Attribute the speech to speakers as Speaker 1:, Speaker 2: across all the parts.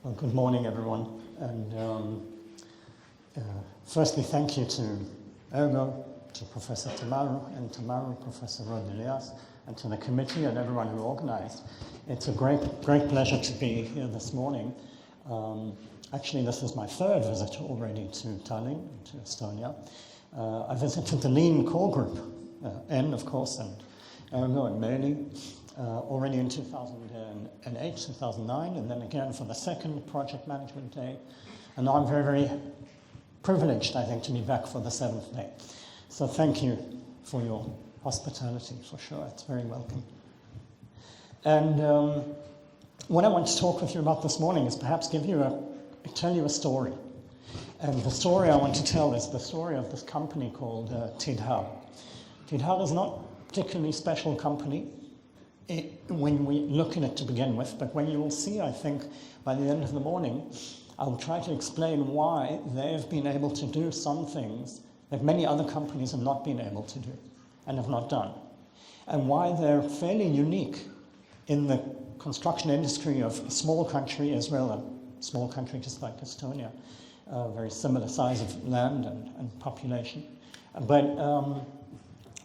Speaker 1: Well, good morning, everyone. And firstly, thank you to Ergo, to Professor Tamaru, Professor Rodelias, and to the committee and everyone who organized. It's a great pleasure to be here this morning. Actually, this is my third visit already to Tallinn, to Estonia. I visited the Lean core group, N, of course, and Ergo and Meli, already in 2008, 2009, and then again for the second project management day. And now I'm very, very privileged, I think, to be back for the seventh day. So thank you for your hospitality, for sure. It's very welcome. And what I want to talk with you about this morning is perhaps tell you a story. And the story I want to tell is the story of this company called Tidhar. Tidhar is not a particularly special company when we look at it to begin with, but when you will see, I think, by the end of the morning, I'll try to explain why they've been able to do some things that many other companies have not been able to do and have not done, and why they're fairly unique in the construction industry of a small country, Israel, a small country just like Estonia, very similar size of land and population. But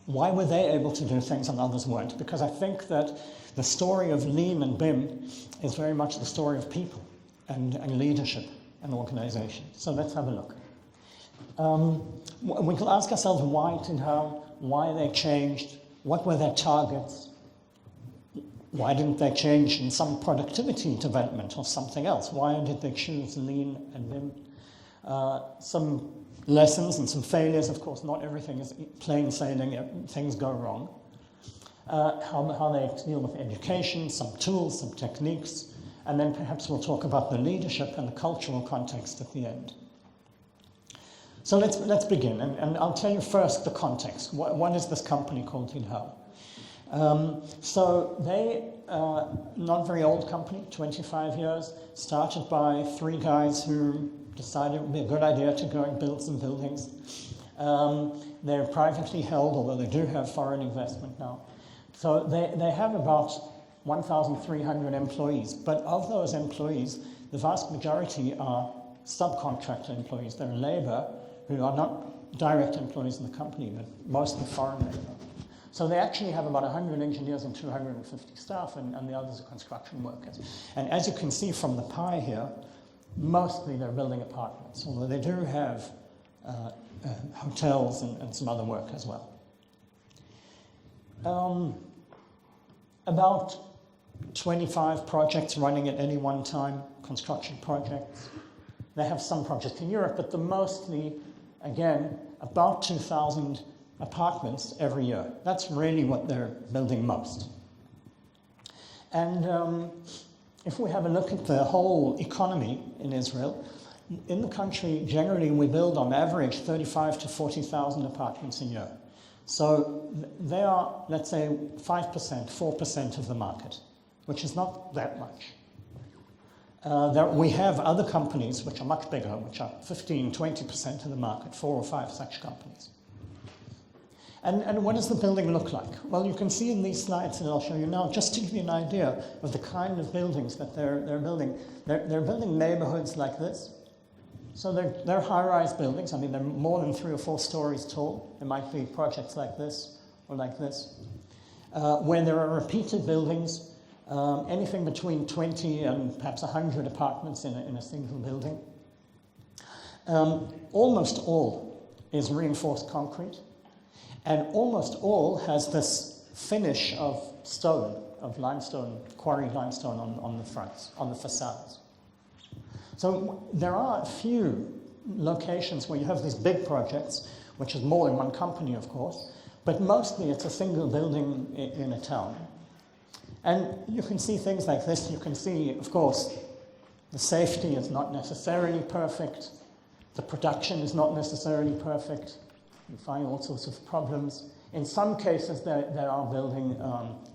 Speaker 1: why were they able to do things and others weren't? Because I think that the story of Lean and BIM is very much the story of people and leadership and organization. So let's have a look. We can ask ourselves why Tidhar, why they changed, what were their targets, why didn't they change in some productivity development or something else? Why did they choose Lean and BIM? Some lessons and some failures. Of course, not everything is plain sailing, things go wrong. How they deal with education, some tools, some techniques, and then perhaps we'll talk about the leadership and the cultural context at the end. So let's begin, and I'll tell you first the context. What is this company called Tidhar? So they, not very old company, 25 years, started by three guys who decided it would be a good idea to go and build some buildings. They're privately held, although they do have foreign investment now. So they have about 1,300 employees, but of those employees, the vast majority are subcontractor employees. They're labor who are not direct employees in the company, but mostly foreign labor. So they actually have about 100 engineers and 250 staff, and the others are construction workers. And as you can see from the pie here, mostly they're building apartments, although they do have hotels and some other work as well. About 25 projects running at any one time, construction projects. They have some projects in Europe, but mostly, again, about 2,000 apartments every year. That's really what they're building most. And if we have a look at the whole economy in Israel, in the country, generally we build on average 35 to 40,000 apartments a year. So they are, let's say, 5%, 4% of the market, which is not that much. We have other companies which are much bigger, which are 15, 20% of the market, 4 or 5 such companies. And what does the building look like? Well, you can see in these slides that I'll show you now, just to give you an idea of the kind of buildings that they're building. They're building neighborhoods like this. So they're high-rise buildings. I mean, they're more than 3 or 4 stories tall. There might be projects like this or like this. Where there are repeated buildings, anything between 20 and perhaps 100 apartments in a single building. Almost all is reinforced concrete. And almost all has this finish of stone, of limestone, quarried limestone on the fronts, on the facades. So there are a few locations where you have these big projects, which is more than one company, of course, but mostly it's a single building in a town. And you can see things like this. You can see, of course, the safety is not necessarily perfect. The production is not necessarily perfect. You find all sorts of problems. In some cases, they are building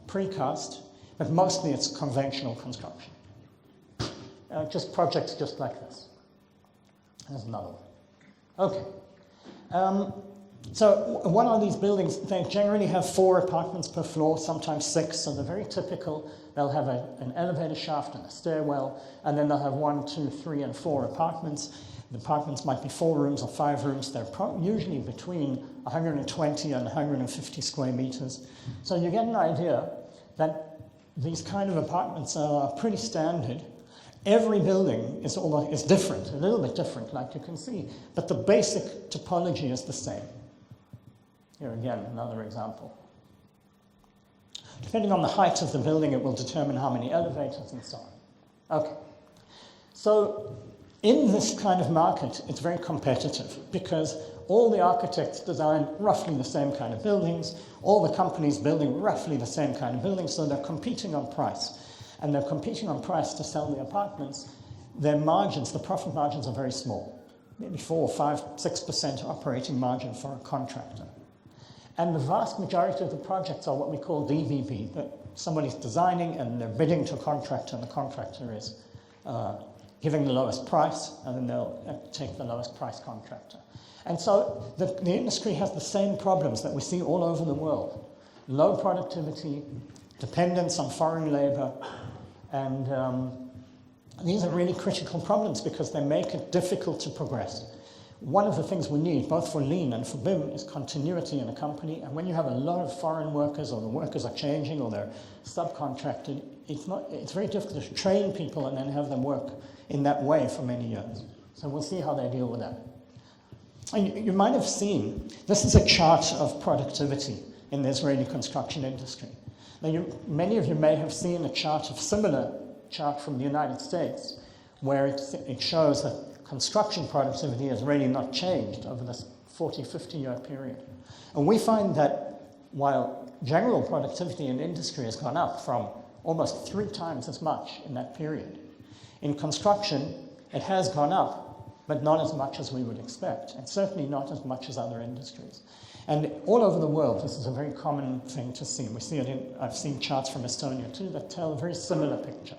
Speaker 1: precast, but mostly it's conventional construction. Just projects just like this. There's another one. Okay. So what are these buildings? They generally have 4 apartments per floor, sometimes 6, so they're very typical. They'll have an elevator shaft and a stairwell, and then they'll have 1, 2, 3, and 4 apartments. The apartments might be 4 rooms or 5 rooms. They're usually between 120 and 150 square meters. So you get an idea that these kind of apartments are pretty standard. Every building is different, a little bit different, like you can see, but the basic topology is the same. Here again, another example. Depending on the height of the building, it will determine how many elevators and so on. Okay. So in this kind of market, it's very competitive because all the architects design roughly the same kind of buildings, all the companies building roughly the same kind of buildings, so they're competing on price. And they're competing on price to sell the apartments. Their margins, the profit margins, are very small, maybe 4, 5, 6% operating margin for a contractor. And the vast majority of the projects are what we call DBB, that somebody's designing and they're bidding to a contractor, and the contractor is giving the lowest price, and then they'll take the lowest price contractor. And so the industry has the same problems that we see all over the world. Low productivity, dependence on foreign labor, and these are really critical problems because they make it difficult to progress. One of the things we need, both for Lean and for BIM, is continuity in a company. And when you have a lot of foreign workers, or the workers are changing, or they're subcontracted, it's very difficult to train people and then have them work in that way for many years. So we'll see how they deal with that. And you might have seen, this is a chart of productivity in the Israeli construction industry. Now, many of you may have seen a similar chart from the United States, where it shows that construction productivity has really not changed over this 40, 50-year period. And we find that while general productivity in industry has gone up from almost 3 times as much in that period, in construction, it has gone up, but not as much as we would expect, and certainly not as much as other industries. And all over the world, this is a very common thing to see. We see it I've seen charts from Estonia too that tell a very similar picture.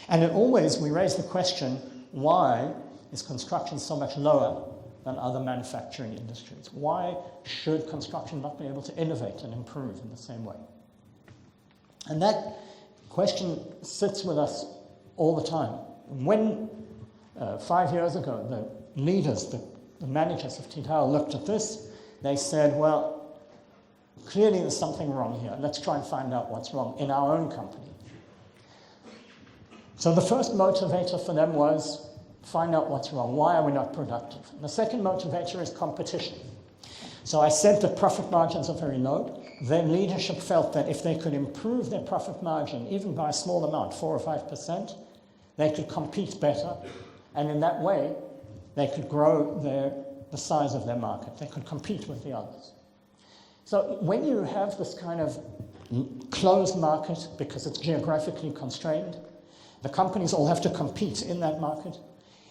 Speaker 1: And we raise the question, why is construction so much lower than other manufacturing industries? Why should construction not be able to innovate and improve in the same way? And that question sits with us all the time. When 5 years ago, the leaders, the managers of Tidal looked at this, they said, well, clearly there's something wrong here. Let's try and find out what's wrong in our own company. So the first motivator for them was find out what's wrong. Why are we not productive? And the second motivator is competition. So I said that profit margins are very low. Their leadership felt that if they could improve their profit margin, even by a small amount, 4 or 5%, they could compete better. And in that way, they could grow the size of their market. They could compete with the others. So when you have this kind of closed market, because it's geographically constrained, the companies all have to compete in that market.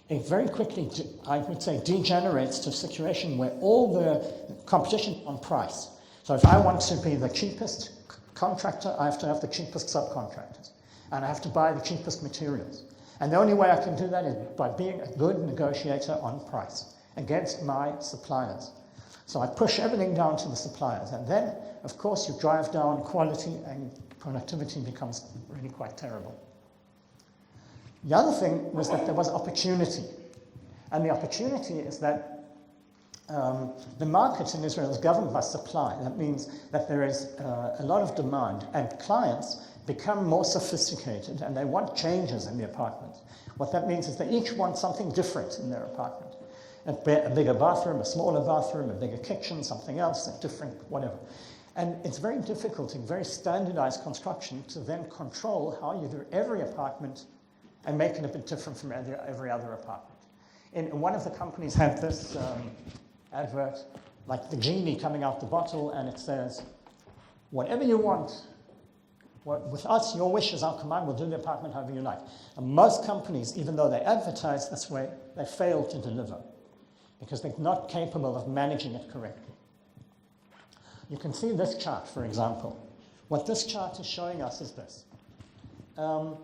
Speaker 1: It very quickly, I would say, degenerates to a situation where all the competition on price. So if I want to be the cheapest contractor, I have to have the cheapest subcontractors. And I have to buy the cheapest materials. And the only way I can do that is by being a good negotiator on price against my suppliers. So I push everything down to the suppliers. And then, of course, you drive down quality and productivity becomes really quite terrible. The other thing was that there was opportunity. And the opportunity is that the market in Israel is governed by supply. That means that there is a lot of demand, and clients become more sophisticated and they want changes in the apartment. What that means is they each want something different in their apartment. A bigger bathroom, a smaller bathroom, a bigger kitchen, something else, a different whatever. And it's very difficult in very standardized construction to then control how you do every apartment and make it a bit different from every other apartment. And one of the companies had this advert, like the genie coming out the bottle, and it says, whatever you want, with us, your wish is our command, we'll do the apartment however you like. And most companies, even though they advertise this way, they fail to deliver because they're not capable of managing it correctly. You can see this chart, for example. What this chart is showing us is this. The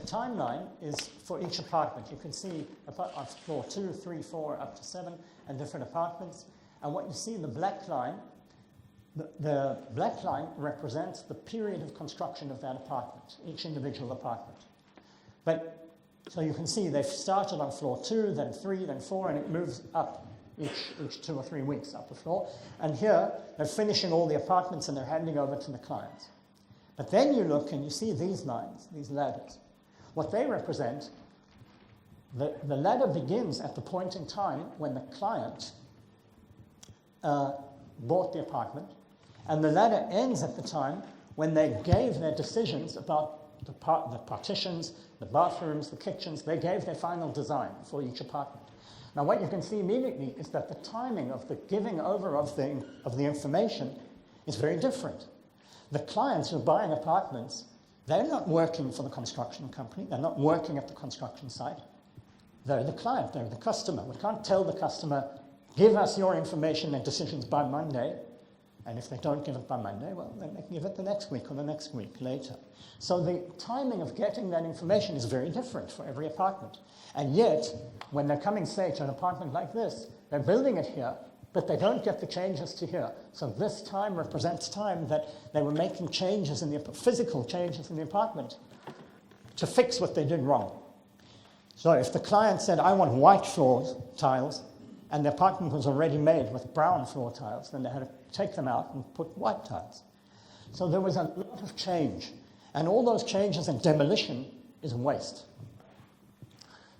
Speaker 1: timeline is for each apartment. You can see on floor 2, 3, 4, up to 7, and different apartments. And what you see in the black line, the black line represents the period of construction of that apartment, each individual apartment. But, so you can see they've started on floor 2, then 3, then 4, and it moves up each 2 or 3 weeks up the floor. And here, they're finishing all the apartments and they're handing over to the clients. But then you look and you see these lines, these ladders. What they represent, the ladder begins at the point in time when the client bought the apartment, and the ladder ends at the time when they gave their decisions about the partitions, the bathrooms, the kitchens. They gave their final design for each apartment. Now what you can see immediately is that the timing of the giving over of the information is very different. The clients who are buying apartments, they're not working for the construction company. They're not working at the construction site. They're the client. They're the customer. We can't tell the customer, give us your information and decisions by Monday. And if they don't give it by Monday, well, then they can give it the next week or the next week later. So the timing of getting that information is very different for every apartment. And yet, when they're coming, say, to an apartment like this, they're building it here, but they don't get the changes to here. So this time represents time that they were making changes in the physical changes in the apartment to fix what they did wrong. So if the client said, I want white floor tiles, and the apartment was already made with brown floor tiles, then they had to take them out and put white tiles. So there was a lot of change. And all those changes and demolition is waste.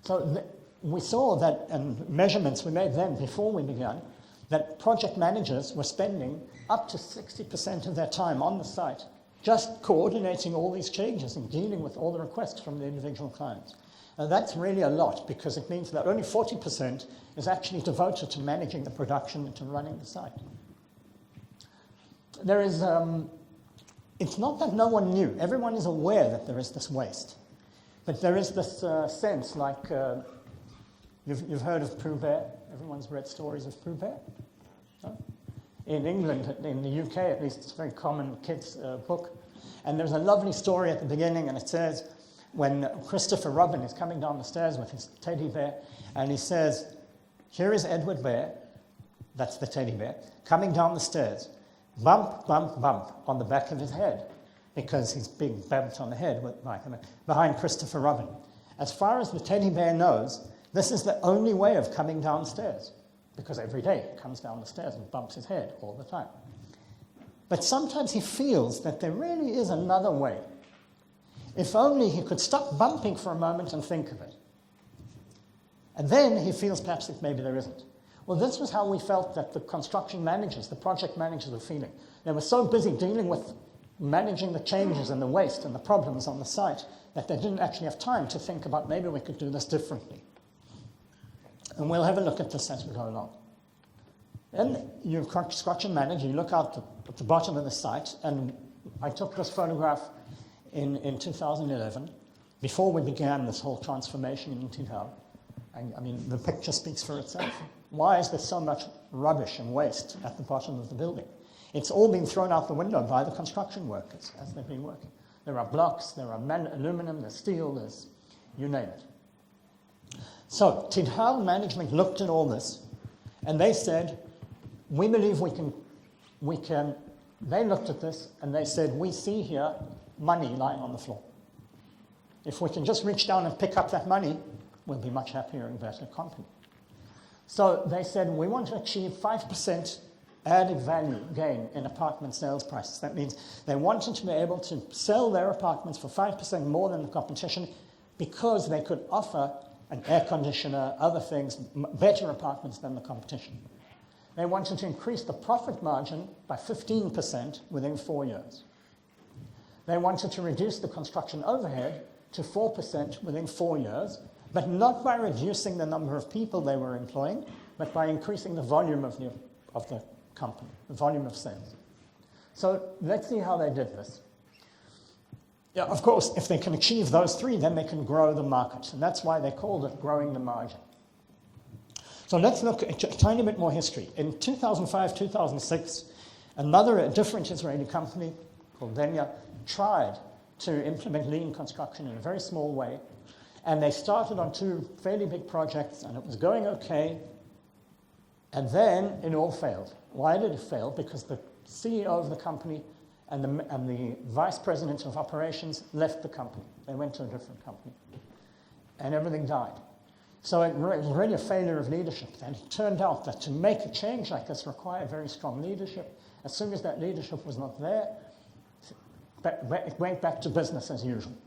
Speaker 1: So we saw that, and measurements we made then before we began, that project managers were spending up to 60% of their time on the site just coordinating all these changes and dealing with all the requests from the individual clients. And that's really a lot, because it means that only 40% is actually devoted to managing the production and to running the site. There is, it's not that no one knew. Everyone is aware that there is this waste. But there is this sense, like, you've heard of Pooh Bear? Everyone's read stories of Pooh Bear? No? In England, in the UK at least, it's a very common kids' book. And there's a lovely story at the beginning, and it says, when Christopher Robin is coming down the stairs with his teddy bear, and he says, here is Edward Bear, that's the teddy bear, coming down the stairs, bump, bump, bump on the back of his head, because he's being bumped on the head behind Christopher Robin. As far as the teddy bear knows, this is the only way of coming downstairs, because every day he comes down the stairs and bumps his head all the time. But sometimes he feels that there really is another way. If only he could stop bumping for a moment and think of it. And then he feels perhaps that maybe there isn't. Well, this was how we felt that the construction managers, the project managers were feeling. They were so busy dealing with managing the changes and the waste and the problems on the site that they didn't actually have time to think about maybe we could do this differently. And we'll have a look at this as we go along. Then you're a construction manager, you look out at the bottom of the site, and I took this photograph in 2011, before we began this whole transformation in Tidhar. I mean, the picture speaks for itself. Why is there so much rubbish and waste at the bottom of the building? It's all been thrown out the window by the construction workers as they've been working. There are blocks, there are aluminum, there's steel, there's you name it. So Tidhar management looked at all this, and they said, we believe we can, they looked at this, and they said, we see here money lying on the floor. If we can just reach down and pick up that money, we'll be much happier and better company. So they said, we want to achieve 5% added value gain in apartment sales prices. That means they wanted to be able to sell their apartments for 5% more than the competition because they could offer an air conditioner, other things, better apartments than the competition. They wanted to increase the profit margin by 15% within 4 years. They wanted to reduce the construction overhead to 4% within 4 years, but not by reducing the number of people they were employing, but by increasing the volume of the company, the volume of sales. So let's see how they did this. Yeah, of course, if they can achieve those three, then they can grow the market, and that's why they called it growing the margin. So let's look at a tiny bit more history. In 2005, 2006, another different Israeli company called Denya tried to implement lean construction in a very small way, and they started on 2 fairly big projects, and it was going okay. And then it all failed. Why did it fail? Because the CEO of the company and the vice president of operations left the company. They went to a different company. And everything died. So it was really a failure of leadership. And it turned out that to make a change like this required very strong leadership. As soon as that leadership was not there, it went back to business as usual.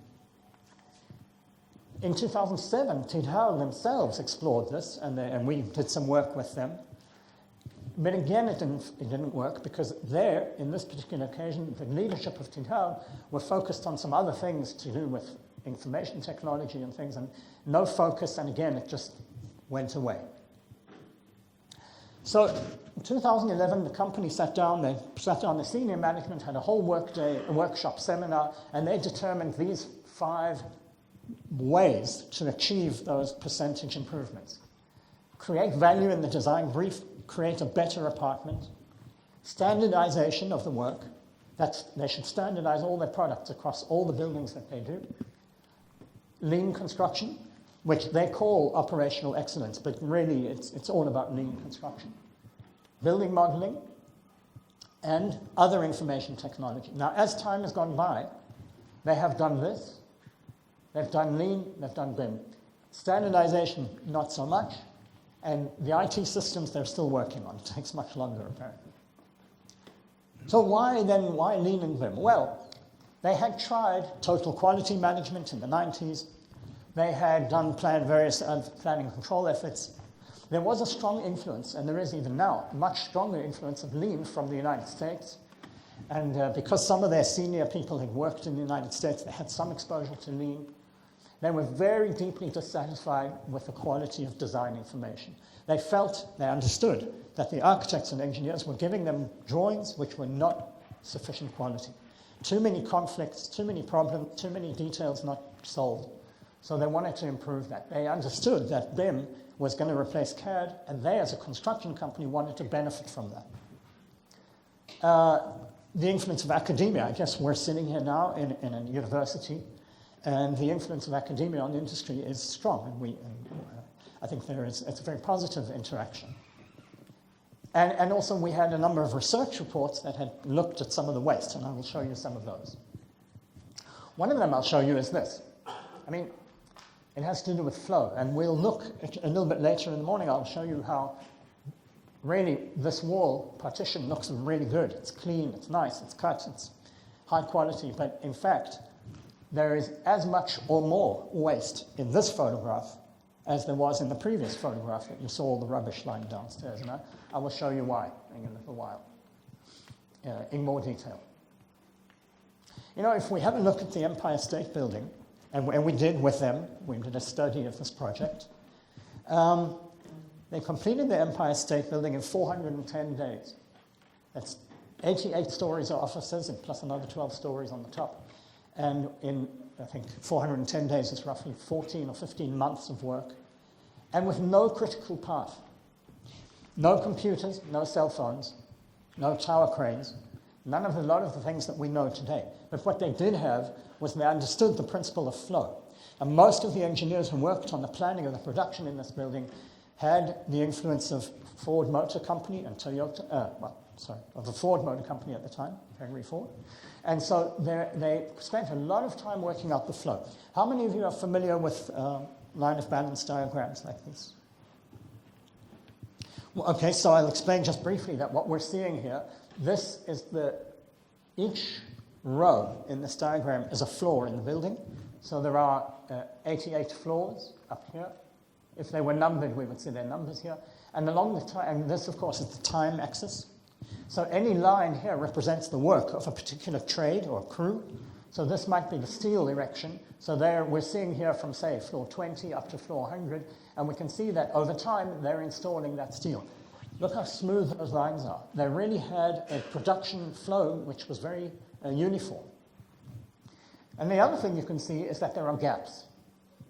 Speaker 1: In 2007, Tidhal themselves explored this, and we did some work with them. But again, it didn't work because there, in this particular occasion, the leadership of Tidhal were focused on some other things to do with information technology and things, and no focus, and again, it just went away. So in 2011, the company sat down, the senior management had a whole workshop seminar, and they determined these 5 ways to achieve those percentage improvements. Create value in the design brief, create a better apartment, standardization of the work, they should standardize all their products across all the buildings that they do, lean construction, which they call operational excellence, but really it's all about lean construction, building modeling, and other information technology. Now, as time has gone by, they have done this, they've done lean, they've done BIM. Standardization, not so much. And the IT systems they're still working on. It takes much longer, apparently. So why lean and BIM? Well, they had tried total quality management in the 90s. They had done various planning control efforts. There was a strong influence, and there is even now, a much stronger influence of lean from the United States. And because some of their senior people had worked in the United States, they had some exposure to lean. They were very deeply dissatisfied with the quality of design information. They understood that the architects and engineers were giving them drawings which were not sufficient quality. Too many conflicts, too many problems, too many details not solved. So they wanted to improve that. They understood that BIM was going to replace CAD, and they, as a construction company, wanted to benefit from that. The influence of academia. I guess we're sitting here now in a university, and the influence of academia on industry is strong, and I think it's a very positive interaction. And also we had a number of research reports that had looked at some of the waste, and I will show you some of those. One of them I'll show you is this. I mean, it has to do with flow, and we'll look a little bit later in the morning. I'll show you how really this wall partition looks really good. It's clean, it's nice, it's cut, it's high quality, but in fact, there is as much or more waste in this photograph as there was in the previous photograph that you saw all the rubbish lying downstairs. And I will show you why in a little while, in more detail. You know, if we have a look at the Empire State Building, and we did with them, we did a study of this project, they completed the Empire State Building in 410 days. That's 88 stories of offices and plus another 12 stories on the top. And in, I think, 410 days, it's roughly 14 or 15 months of work, and with no critical path. No computers, no cell phones, no tower cranes, a lot of the things that we know today. But what they did have was they understood the principle of flow. And most of the engineers who worked on the planning of the production in this building had the influence of Ford Motor Company and Toyota, of the Ford Motor Company at the time, Henry Ford. And so they spent a lot of time working out the flow. How many of you are familiar with line of balance diagrams like this? Well, okay, so I'll explain just briefly that what we're seeing here, this is each row in this diagram is a floor in the building. So there are 88 floors up here. If they were numbered, we would see their numbers here. And along the time, and this, of course, is the time axis. So any line here represents the work of a particular trade or crew. So this might be the steel erection. So there we're seeing here from, say, floor 20 up to floor 100, and we can see that over time they're installing that steel. Look how smooth those lines are. They really had a production flow which was very uniform. And the other thing you can see is that there are gaps.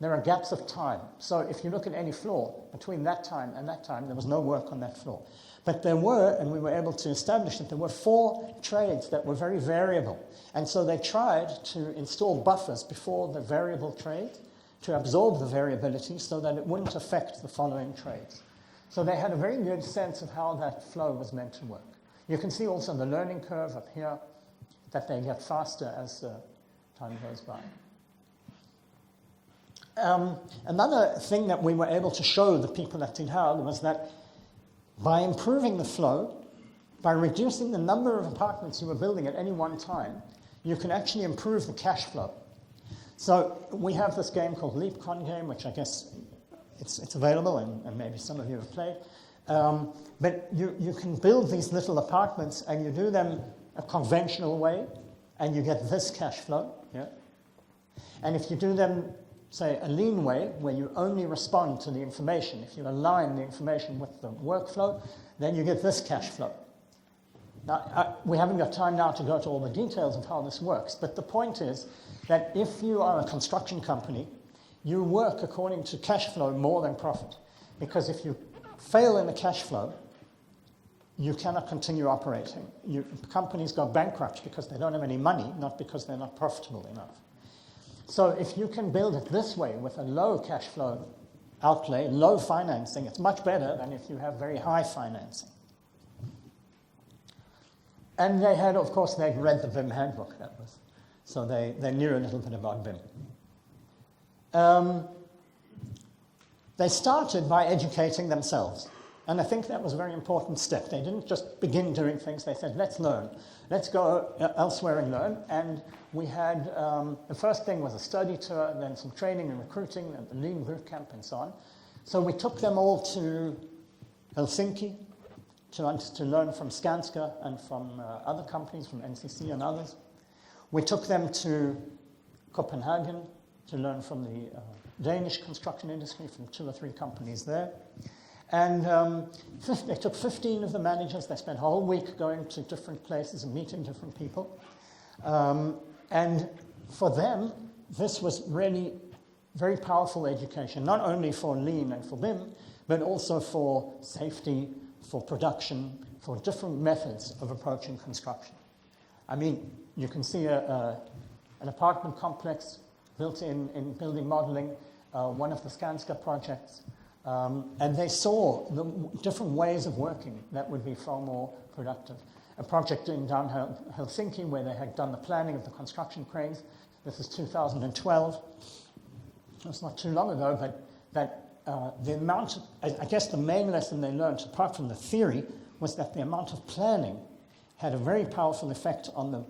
Speaker 1: There are gaps of time. So if you look at any floor, between that time and that time, there was no work on that floor. But there were, and we were able to establish that there were 4 trades that were very variable. And so they tried to install buffers before the variable trade to absorb the variability so that it wouldn't affect the following trades. So they had a very good sense of how that flow was meant to work. You can see also the learning curve up here, that they get faster as time goes by. Another thing that we were able to show the people at Tidhar was that by improving the flow, by reducing the number of apartments you were building at any one time, you can actually improve the cash flow. So we have this game called LeapCon game, which I guess it's available, and maybe some of you have played. But you can build these little apartments, and you do them a conventional way, and you get this cash flow. Yeah? And if you do them, say, a lean way, where you only respond to the information, if you align the information with the workflow, then you get this cash flow. Now, we haven't got time now to go to all the details of how this works, but the point is that if you are a construction company, you work according to cash flow more than profit. Because if you fail in the cash flow, you cannot continue operating. Companies go bankrupt because they don't have any money, not because they're not profitable enough. So if you can build it this way with a low cash flow outlay, low financing, it's much better than if you have very high financing. And they had, of course, they'd read the BIM handbook. So they knew a little bit about BIM. They started by educating themselves. And I think that was a very important step. They didn't just begin doing things. They said, let's learn. Let's go elsewhere and learn. And we had, the first thing was a study tour, then some training and recruiting, and the Lean Boot Camp and so on. So we took them all to Helsinki to learn from Skanska and from other companies, from NCC and others. We took them to Copenhagen to learn from the Danish construction industry, from 2 or 3 companies there. And they took 15 of the managers. They spent a whole week going to different places and meeting different people. And for them, this was really very powerful education, not only for Lean and for BIM, but also for safety, for production, for different methods of approaching construction. I mean, you can see an apartment complex built in building modeling, one of the Skanska projects. And they saw the different ways of working that would be far more productive. A project in downtown Helsinki where they had done the planning of the construction cranes. This is 2012. It's not too long ago, but the amount, I guess the main lesson they learned, apart from the theory, was that the amount of planning had a very powerful effect on the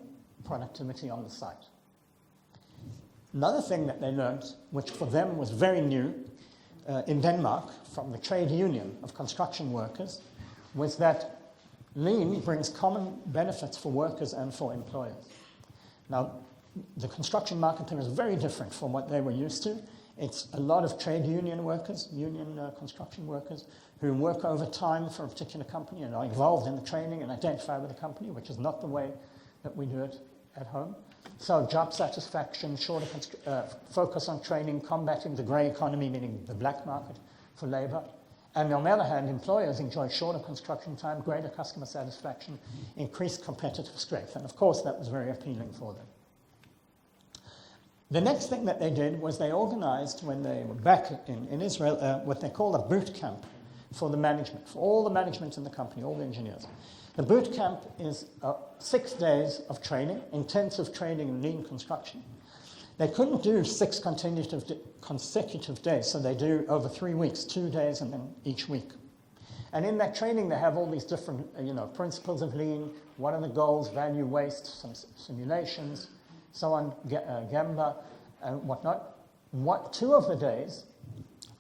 Speaker 1: productivity on the site. Another thing that they learned, which for them was very new, in Denmark, from the trade union of construction workers, was that Lean brings common benefits for workers and for employers. Now, the construction market there is very different from what they were used to. It's a lot of trade union workers, construction workers, who work overtime for a particular company and are involved in the training and identify with the company, which is not the way that we do it at home. So job satisfaction, shorter focus on training, combating the grey economy, meaning the black market for labor. And on the other hand, employers enjoy shorter construction time, greater customer satisfaction, increased competitive strength. And of course, that was very appealing for them. The next thing that they did was they organized, when they were back in Israel, what they call a boot camp for the management, for all the management in the company, all the engineers. The boot camp is 6 days of training, intensive training in lean construction. They couldn't do 6 consecutive days, so they do over 3 weeks, 2 days and then each week. And in that training, they have all these different principles of lean, what are the goals, value, waste, some simulations, so on, Gemba, and whatnot. 2 of the days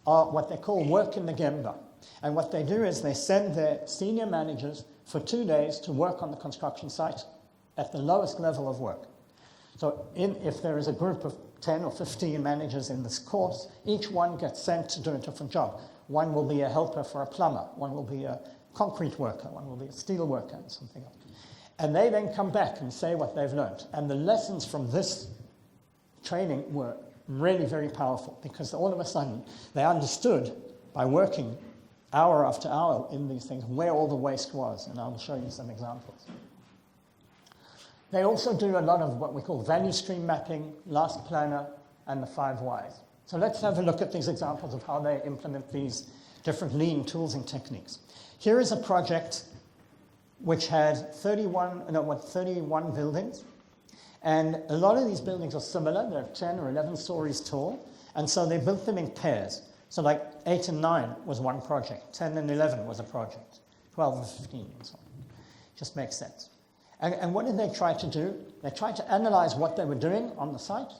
Speaker 1: are what they call work in the Gemba. And what they do is they send their senior managers for 2 days to work on the construction site at the lowest level of work. So if there is a group of 10 or 15 managers in this course, each one gets sent to do a different job. One will be a helper for a plumber, one will be a concrete worker, one will be a steel worker, and something else. And they then come back and say what they've learned. And the lessons from this training were really very powerful, because all of a sudden they understood, by working hour after hour in these things, where all the waste was. And I'll show you some examples. They also do a lot of what we call value stream mapping, last planner, and the 5 whys. So let's have a look at these examples of how they implement these different lean tools and techniques. Here is a project which had 31 buildings. And a lot of these buildings are similar. They're 10 or 11 stories tall. And so they built them in pairs. So like 8 and 9 was one project. 10 and 11 was a project. 12 and 15 and so on. Just makes sense. And what did they try to do? They tried to analyze what they were doing on the site.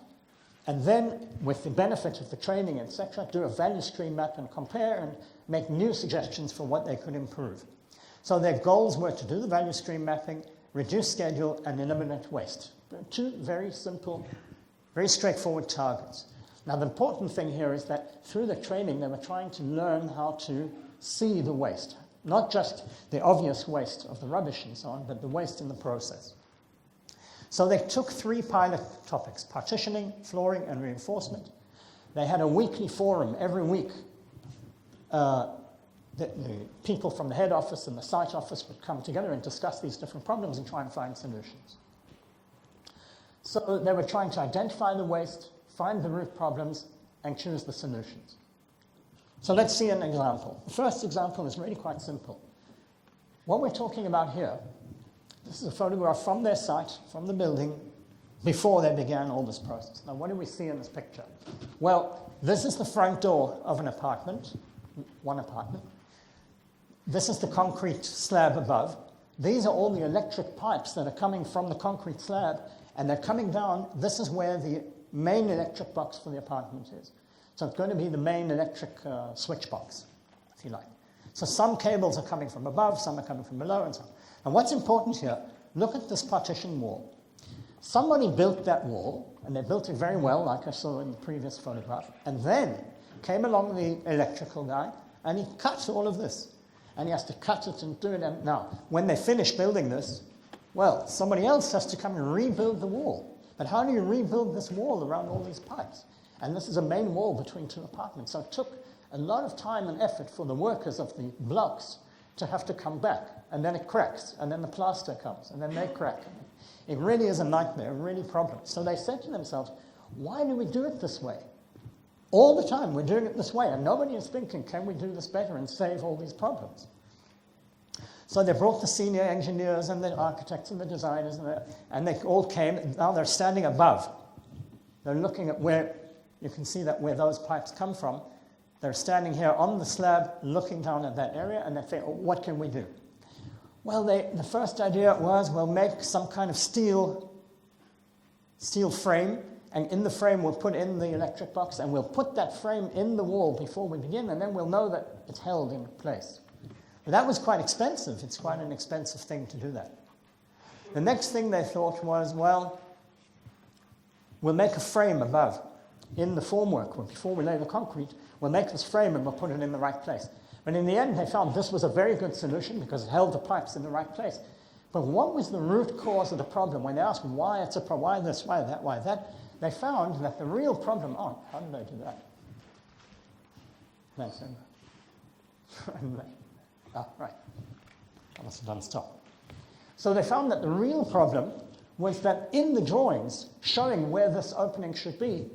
Speaker 1: And then, with the benefit of the training, etc., do a value stream map and compare and make new suggestions for what they could improve. So their goals were to do the value stream mapping, reduce schedule, and eliminate waste. Two very simple, very straightforward targets. Now, the important thing here is that through the training, they were trying to learn how to see the waste. Not just the obvious waste of the rubbish and so on, but the waste in the process. So they took 3 pilot topics: partitioning, flooring, and reinforcement. They had a weekly forum every week. The people from the head office and the site office would come together and discuss these different problems and try and find solutions. So they were trying to identify the waste, find the root problems, and choose the solutions. So let's see an example. The first example is really quite simple. What we're talking about here, this is a photograph from their site, from the building, before they began all this process. Now, what do we see in this picture? Well, this is the front door of an apartment, one apartment. This is the concrete slab above. These are all the electric pipes that are coming from the concrete slab, and they're coming down. This is where the main electric box for the apartment is. So it's going to be the main electric switch box, if you like. So some cables are coming from above, some are coming from below, and so on. And what's important here, look at this partition wall. Somebody built that wall, and they built it very well, like I saw in the previous photograph, and then came along the electrical guy, and he cut all of this. And he has to cut it and do it. And now, when they finish building this, well, somebody else has to come and rebuild the wall. But how do you rebuild this wall around all these pipes? And this is a main wall between 2 apartments. So it took a lot of time and effort for the workers of the blocks to have to come back. And then it cracks, and then the plaster comes, and then they crack. It really is a nightmare, a really problem. So they said to themselves, why do we do it this way? All the time we're doing it this way, and nobody is thinking, can we do this better and save all these problems? So they brought the senior engineers and the architects and the designers, and they all came. Now they're standing above. They're looking at where, you can see that where those pipes come from. They're standing here on the slab, looking down at that area, and they think, oh, what can we do? Well, the first idea was, we'll make some kind of steel frame, and in the frame we'll put in the electric box, and we'll put that frame in the wall before we begin, and then we'll know that it's held in place. But that was quite expensive. It's quite an expensive thing to do that. The next thing they thought was, well, we'll make a frame above in the formwork. Before we lay the concrete, we'll make this frame and we'll put it in the right place. But in the end, they found this was a very good solution because it held the pipes in the right place. But what was the root cause of the problem? When they asked why it's a problem, why this, why that, they found that the real problem, how did I do that? Right. I must have done stop. So they found that the real problem was that in the drawings showing where this opening should be,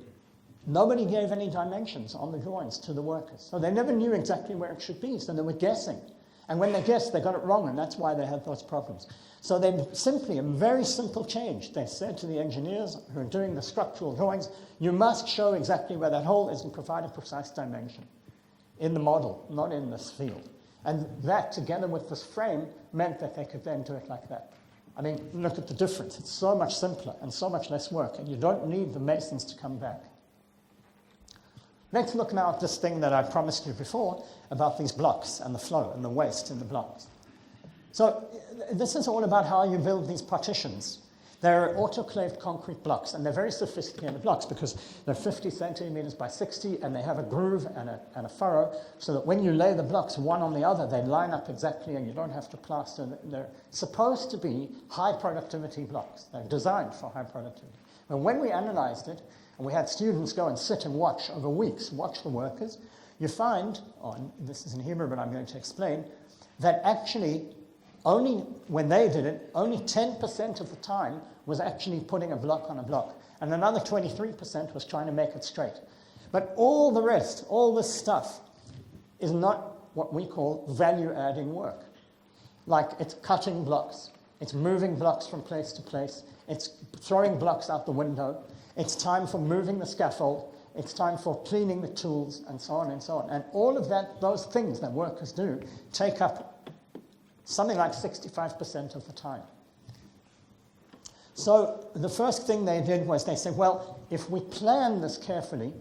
Speaker 1: nobody gave any dimensions on the drawings to the workers. So they never knew exactly where it should be, so they were guessing. And when they guessed, they got it wrong, and that's why they had those problems. So they simply, a very simple change, they said to the engineers who are doing the structural drawings, you must show exactly where that hole is and provide a precise dimension in the model, not in this field. And that, together with this frame, meant that they could then do it like that. I mean, look at the difference. It's so much simpler and so much less work, and you don't need the masons to come back. Let's look now at this thing that I promised you before about these blocks and the flow and the waste in the blocks. So this is all about how you build these partitions. They're autoclaved concrete blocks, and they're very sophisticated blocks because they're 50 centimeters by 60, and they have a groove and a furrow, so that when you lay the blocks one on the other, they line up exactly, and you don't have to plaster. They're supposed to be high productivity blocks. They're designed for high productivity. But when we analyzed it, and we had students go and sit and watch over weeks, watch the workers, you find, this is in Hebrew, but I'm going to explain, that actually only when they did it, only 10% of the time was actually putting a block on a block, and another 23% was trying to make it straight. But all the rest, all this stuff, is not what we call value-adding work. Like it's cutting blocks, it's moving blocks from place to place, it's throwing blocks out the window, it's time for moving the scaffold, it's time for cleaning the tools, and so on and so on. And all of that, those things that workers do, take up something like 65% of the time. So the first thing they did was they said, well, if we plan this carefully,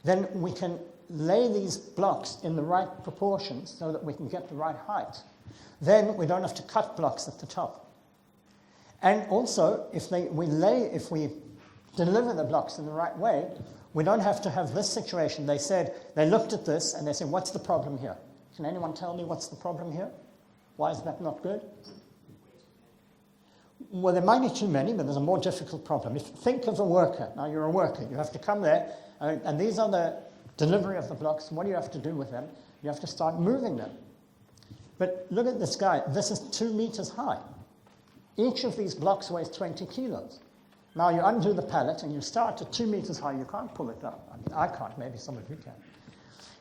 Speaker 1: then we can lay these blocks in the right proportions so that we can get the right height. Then we don't have to cut blocks at the top. And also, if we deliver the blocks in the right way, we don't have to have this situation. They looked at this and they said, what's the problem here? Can anyone tell me what's the problem here? Why is that not good? Well, there might be too many, but there's a more difficult problem. Think of a worker. Now, you're a worker. You have to come there, and these are the delivery of the blocks. What do you have to do with them? You have to start moving them. But look at this guy. This is 2 meters high. Each of these blocks weighs 20 kilos. Now, you undo the pallet, and you start at 2 meters high. You can't pull it up. I mean, I can't. Maybe some of you can.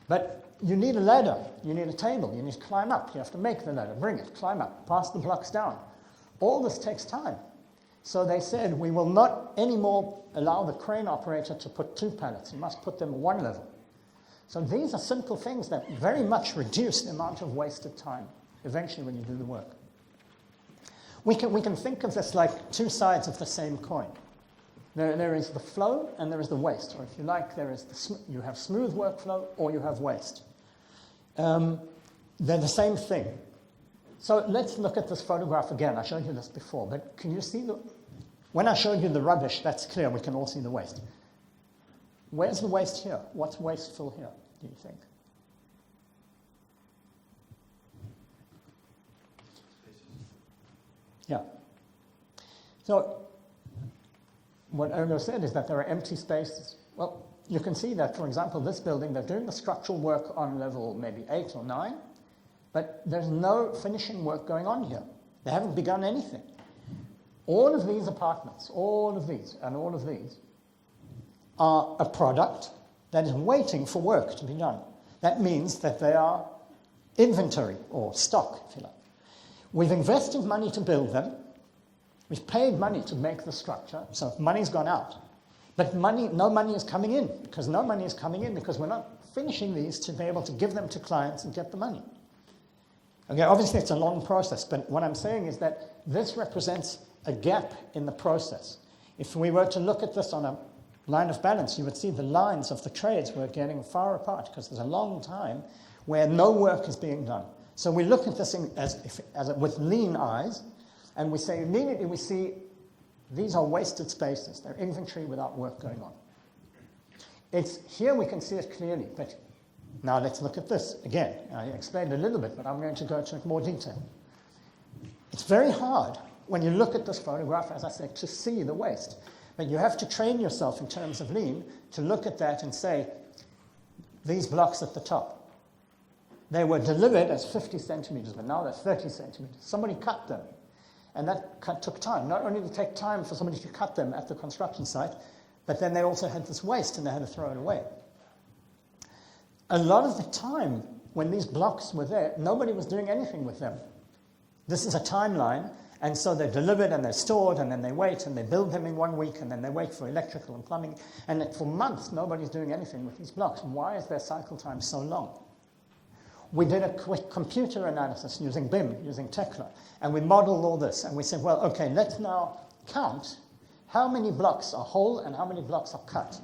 Speaker 1: But you need a ladder. You need a table. You need to climb up. You have to make the ladder, bring it, climb up, pass the blocks down. All this takes time. So they said, we will not anymore allow the crane operator to put 2 pallets. He must put them at 1 level. So these are simple things that very much reduce the amount of wasted time, eventually, when you do the work. We can think of this like 2 sides of the same coin. There is the flow and there is the waste. Or if you like, you have smooth workflow or you have waste. They're the same thing. So let's look at this photograph again. I showed you this before, but can you see when I showed you the rubbish, that's clear, we can all see the waste. Where's the waste here? What's wasteful here, do you think? Yeah. So what Ergo said is that there are empty spaces. Well, you can see that, for example, this building, they're doing the structural work on level maybe 8 or 9, but there's no finishing work going on here. They haven't begun anything. All of these apartments, all of these, and all of these, are a product that is waiting for work to be done. That means that they are inventory, or stock, if you like. We've invested money to build them. We've paid money to make the structure, so money's gone out. But no money is coming in, because we're not finishing these to be able to give them to clients and get the money. Okay, obviously it's a long process, but what I'm saying is that this represents a gap in the process. If we were to look at this on a line of balance, you would see the lines of the trades were getting far apart, because there's a long time where no work is being done. So we look at this with lean eyes, and we say immediately we see these are wasted spaces. They're inventory without work going on. Here we can see it clearly, but now let's look at this again. I explained a little bit, but I'm going to go into more detail. It's very hard when you look at this photograph, as I said, to see the waste. But you have to train yourself in terms of lean to look at that and say, these blocks at the top, they were delivered as 50 centimeters, but now they're 30 centimeters. Somebody cut them, and that took time. Not only did it take time for somebody to cut them at the construction site, but then they also had this waste and they had to throw it away. A lot of the time when these blocks were there, nobody was doing anything with them. This is a timeline, and so they're delivered and they're stored, and then they wait and they build them in 1 week, and then they wait for electrical and plumbing, and for months nobody's doing anything with these blocks. Why is their cycle time so long? We did a quick computer analysis using BIM, using Tekla, and we modeled all this, and we said, well, okay, let's now count how many blocks are whole and how many blocks are cut.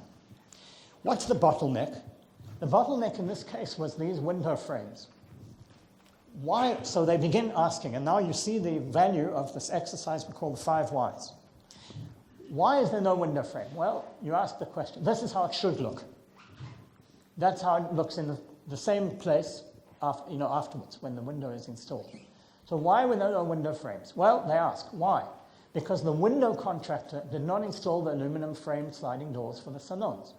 Speaker 1: What's the bottleneck? The bottleneck in this case was these window frames. Why? So they begin asking, and now you see the value of this exercise we call the 5 whys. Why is there no window frame? Well, you ask the question. This is how it should look. That's how it looks in the same place afterwards when the window is installed. So why were there no window frames? Well, they ask, why? Because the window contractor did not install the aluminum framed sliding doors for the salons.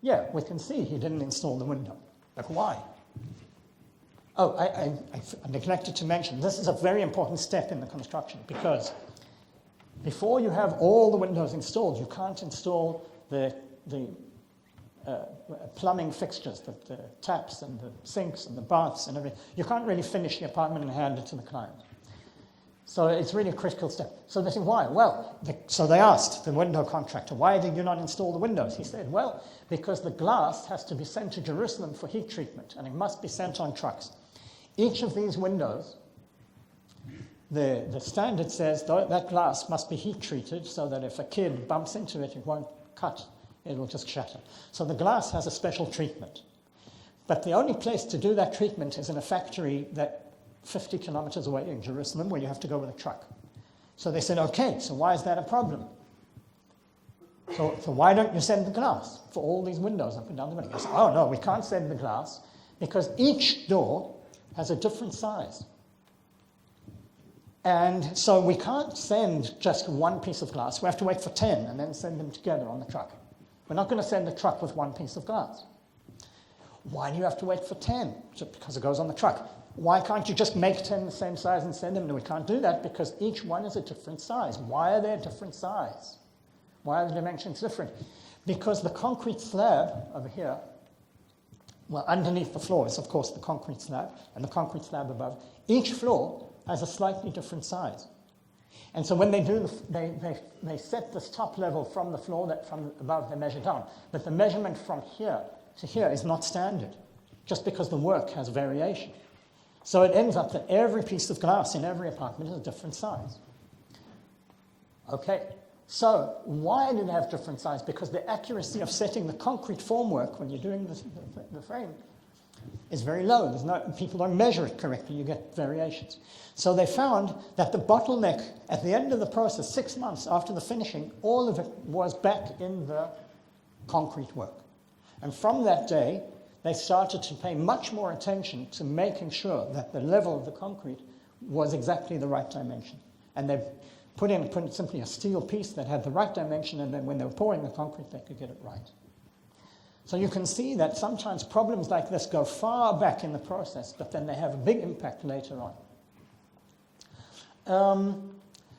Speaker 1: Yeah, we can see he didn't install the window. But why? Oh, I neglected to mention, this is a very important step in the construction, because before you have all the windows installed, you can't install the plumbing fixtures, the taps and the sinks and the baths and everything. You can't really finish the apartment and hand it to the client. So it's really a critical step. So they said, why? Well, so they asked the window contractor, why did you not install the windows? He said, well, because the glass has to be sent to Jerusalem for heat treatment, and it must be sent on trucks. Each of these windows, the standard says that glass must be heat treated so that if a kid bumps into it, it won't cut, it will just shatter. So the glass has a special treatment. But the only place to do that treatment is in a factory that 50 kilometers away in Jerusalem, where you have to go with a truck. So they said, okay, so why is that a problem? So why don't you send the glass for all these windows up and down the middle? They said, oh no, we can't send the glass because each door has a different size. And so we can't send just one piece of glass. We have to wait for 10 and then send them together on the truck. We're not going to send a truck with one piece of glass. Why do you have to wait for 10? Just because it goes on the truck. Why can't you just make 10 the same size and send them? No, we can't do that because each one is a different size. Why are they a different size? Why are the dimensions different? Because the concrete slab over here, well, underneath the floor is, of course, the concrete slab, and the concrete slab above. Each floor has a slightly different size. And so when they do, they set this top level from the floor, that from above they measure down. But the measurement from here to here is not standard, just because the work has variation. So it ends up that every piece of glass in every apartment is a different size. Okay, so why do they have different size? Because the accuracy of setting the concrete formwork when you're doing the frame is very low. People don't measure it correctly, you get variations. So they found that the bottleneck at the end of the process, 6 months after the finishing, all of it was back in the concrete work. And from that day, they started to pay much more attention to making sure that the level of the concrete was exactly the right dimension. And they put in simply a steel piece that had the right dimension, and then when they were pouring the concrete, they could get it right. So you can see that sometimes problems like this go far back in the process, but then they have a big impact later on.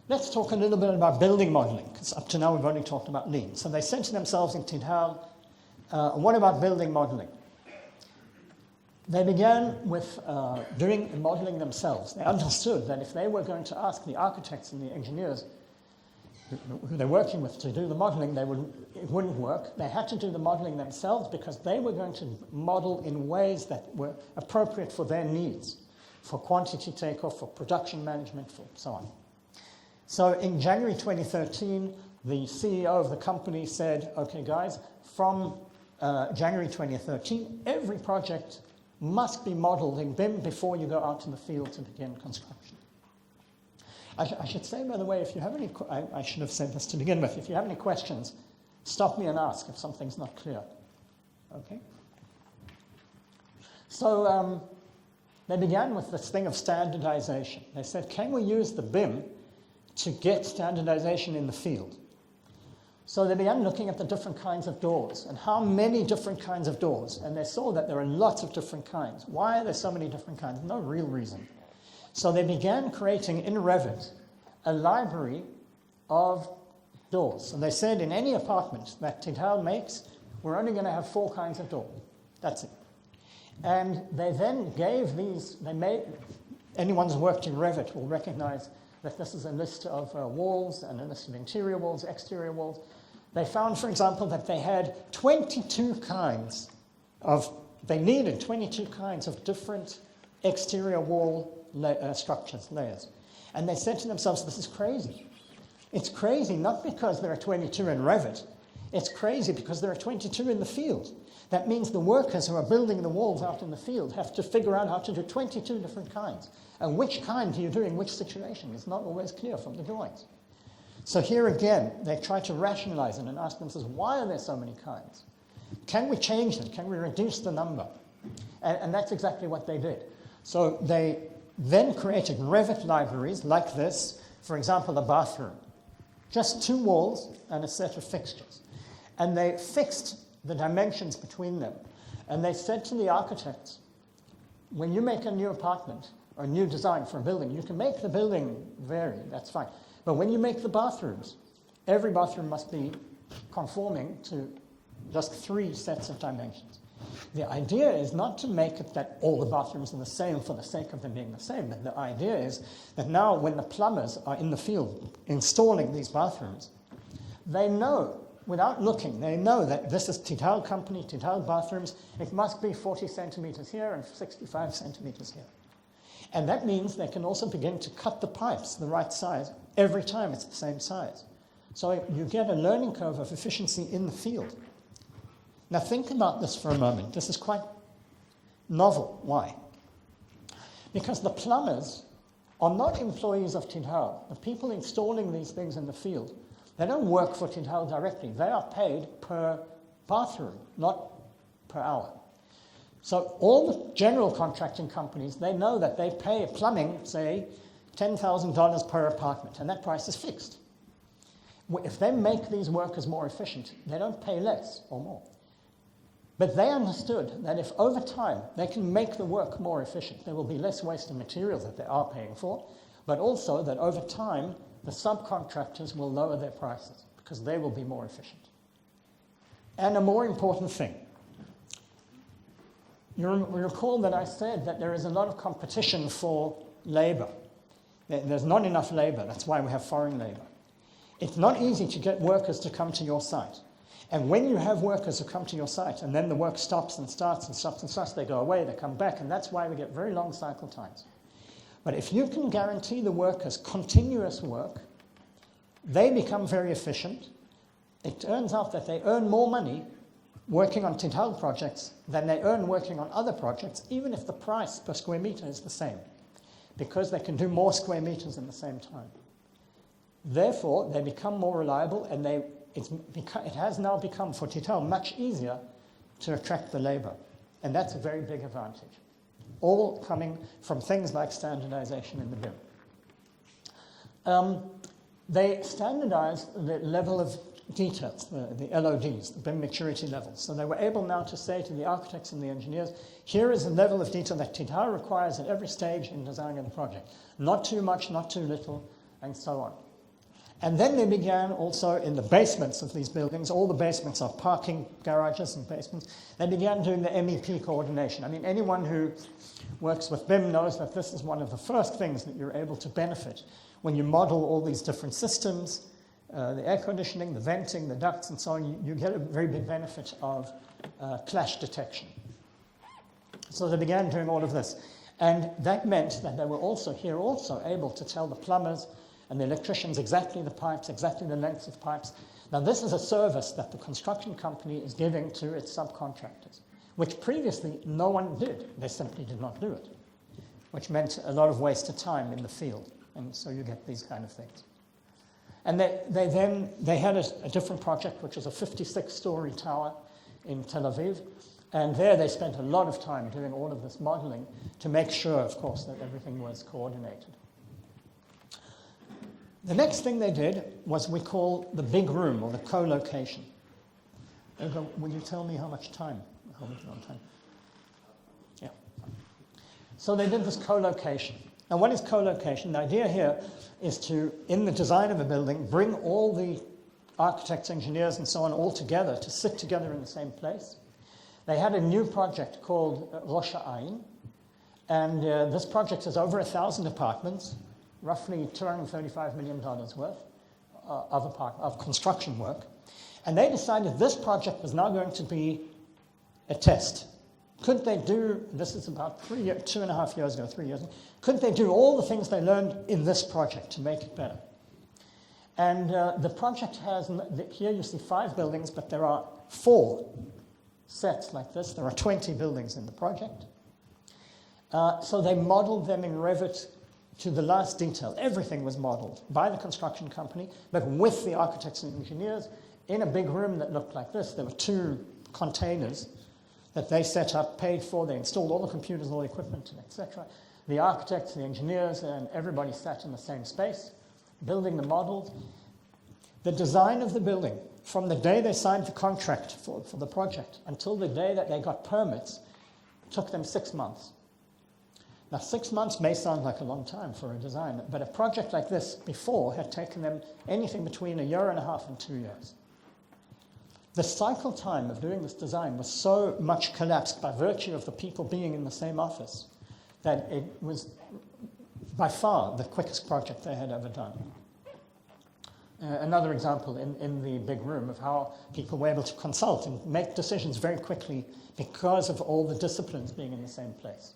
Speaker 1: Let's talk a little bit about building modeling, because up to now we've only talked about lean. So they said to themselves in Tidhal, what about building modeling? They began with doing the modeling themselves. They understood that if they were going to ask the architects and the engineers who they're working with to do the modeling, it wouldn't work. They had to do the modeling themselves because they were going to model in ways that were appropriate for their needs, for quantity takeoff, for production management, for so on. So in January 2013, the CEO of the company said, okay guys, from January 2013, every project must be modeled in BIM before you go out in the field to begin construction. I should say, by the way, if you have any, I should have said this to begin with, if you have any questions, stop me and ask if something's not clear. Okay? So they began with this thing of standardization. They said, can we use the BIM to get standardization in the field? So they began looking at the different kinds of doors and how many different kinds of doors. And they saw that there are lots of different kinds. Why are there so many different kinds? No real reason. So they began creating in Revit a library of doors. And they said in any apartment that Tidhal makes, we're only going to have 4 kinds of doors. That's it. And they then gave these, anyone who's worked in Revit will recognize that this is a list of walls and a list of interior walls, exterior walls. They found, for example, that they had 22 kinds of, they needed 22 kinds of different exterior wall structures, layers. And they said to themselves, this is crazy. It's crazy not because there are 22 in Revit, it's crazy because there are 22 in the field. That means the workers who are building the walls out in the field have to figure out how to do 22 different kinds. And which kind do you do in which situation is not always clear from the drawings. So here again, they try to rationalize it and ask themselves, why are there so many kinds? Can we change them? Can we reduce the number? And that's exactly what they did. So they then created Revit libraries like this, for example, a bathroom. Just 2 walls and a set of fixtures. And they fixed the dimensions between them. And they said to the architects, when you make a new apartment or a new design for a building, you can make the building vary, that's fine. But when you make the bathrooms, every bathroom must be conforming to just 3 sets of dimensions. The idea is not to make it that all the bathrooms are the same for the sake of them being the same. But the idea is that now when the plumbers are in the field installing these bathrooms, they know, without looking, they know that this is Tital Company, Tital Bathrooms. It must be 40 centimeters here and 65 centimeters here. And that means they can also begin to cut the pipes the right size every time it's the same size. So you get a learning curve of efficiency in the field. Now think about this for a moment. This is quite novel. Why? Because the plumbers are not employees of Tital. The people installing these things in the field, they don't work for Tital directly. They are paid per bathroom, not per hour. So all the general contracting companies, they know that they pay plumbing, say, $10,000 per apartment, and that price is fixed. If they make these workers more efficient, they don't pay less or more. But they understood that if over time they can make the work more efficient, there will be less waste of materials that they are paying for, but also that over time the subcontractors will lower their prices because they will be more efficient. And a more important thing, you recall that I said that there is a lot of competition for labor. There's not enough labor, that's why we have foreign labor. It's not easy to get workers to come to your site. And when you have workers who come to your site and then the work stops and starts and stops and starts, they go away, they come back, and that's why we get very long cycle times. But if you can guarantee the workers continuous work, they become very efficient. It turns out that they earn more money working on Tital projects than they earn working on other projects, even if the price per square meter is the same, because they can do more square meters in the same time. Therefore, they become more reliable, and it has now become for Tital much easier to attract the labor. And that's a very big advantage. All coming from things like standardization in the BIM. They standardized the level of details, the LODs, the BIM maturity levels. So they were able now to say to the architects and the engineers, here is the level of detail that Tital requires at every stage in designing the project. Not too much, not too little, and so on. And then they began also in the basements of these buildings, all the basements are parking garages and basements, they began doing the MEP coordination. I mean, anyone who works with BIM knows that this is one of the first things that you're able to benefit when you model all these different systems, the air conditioning, the venting, the ducts, and so on. You get a very big benefit of clash detection. So they began doing all of this. And that meant that they were also able to tell the plumbers and the electricians exactly the pipes, exactly the lengths of pipes. Now this is a service that the construction company is giving to its subcontractors, which previously no one did. They simply did not do it, which meant a lot of wasted time in the field. And so you get these kind of things. And they had a different project, which was a 56-story tower in Tel Aviv. And there they spent a lot of time doing all of this modeling to make sure, of course, that everything was coordinated. The next thing they did was we call the big room, or the co-location. Will you tell me how much time? How much time? Yeah. So they did this co-location. Now what is co-location? The idea here is to, in the design of a building, bring all the architects, engineers, and so on all together to sit together in the same place. They had a new project called Rosh Ha'ain, and this project has over 1,000 apartments, roughly $235 million worth of construction work. And they decided this project was now going to be a test. Could they do, this is about 2.5 years ago, 3 years ago, could they do all the things they learned in this project to make it better? And the project has, here you see 5 buildings, but there are 4 sets like this. There are 20 buildings in the project. So they modeled them in Revit to the last detail. Everything was modeled by the construction company, but with the architects and engineers in a big room that looked like this. There were 2 containers that they set up, paid for. They installed all the computers, all the equipment, etc. The architects, the engineers, and everybody sat in the same space, building the models. The design of the building, from the day they signed the contract for the project until the day that they got permits, took them 6 months. Now, 6 months may sound like a long time for a design, but a project like this before had taken them anything between 1.5 years and 2 years. the cycle time of doing this design was so much collapsed by virtue of the people being in the same office that it was by far the quickest project they had ever done. Another example in the big room of how people were able to consult and make decisions very quickly because of all the disciplines being in the same place.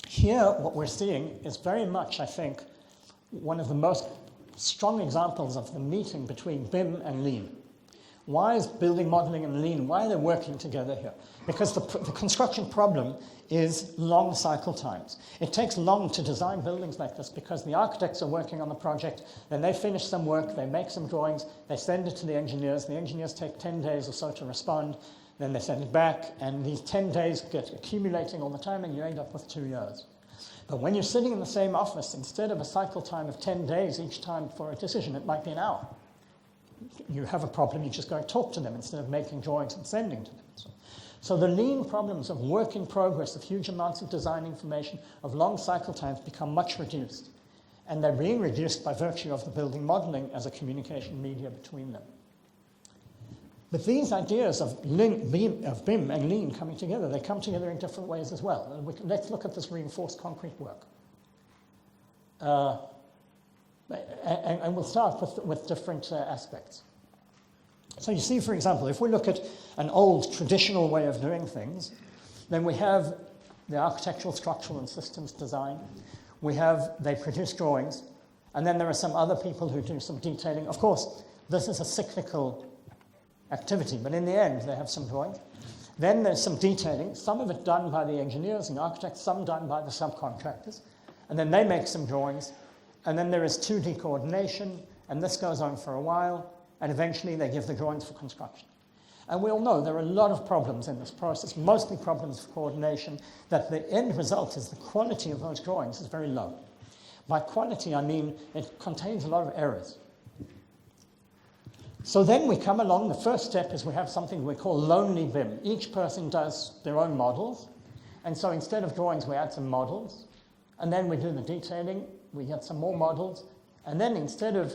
Speaker 1: Here, what we're seeing is very much, I think, one of the most strong examples of the meeting between BIM and Lean. Why is building modeling and Lean, why are they working together here? Because the construction problem is long cycle times. It takes long to design buildings like this because the architects are working on the project, then they finish some work, they make some drawings, they send it to the engineers take 10 days or so to respond, then they send it back, and these 10 days get accumulating all the time, and you end up with 2 years. But when you're sitting in the same office, instead of a cycle time of 10 days each time for a decision, it might be an hour. You have a problem, you just go and talk to them instead of making drawings and sending to them. So the Lean problems of work in progress, of huge amounts of design information, of long cycle times become much reduced. And they're being reduced by virtue of the building modeling as a communication media between them. But these ideas of BIM and Lean coming together, they come together in different ways as well. And let's look at this reinforced concrete work. And we'll start with different aspects. So you see, for example, if we look at an old traditional way of doing things, then we have the architectural, structural, and systems design. They produce drawings, and then there are some other people who do some detailing. Of course, this is a cyclical activity, but in the end, they have some drawings. Then there's some detailing, some of it done by the engineers and architects, some done by the subcontractors, and then they make some drawings, and then there is 2D coordination, and this goes on for a while, and eventually they give the drawings for construction. And we all know there are a lot of problems in this process, mostly problems of coordination, that the end result is the quality of those drawings is very low. By quality, I mean it contains a lot of errors. So then we come along, the first step is we have something we call lonely BIM. Each person does their own models, and so instead of drawings, we add some models, and then we do the detailing, we get some more models, and then instead of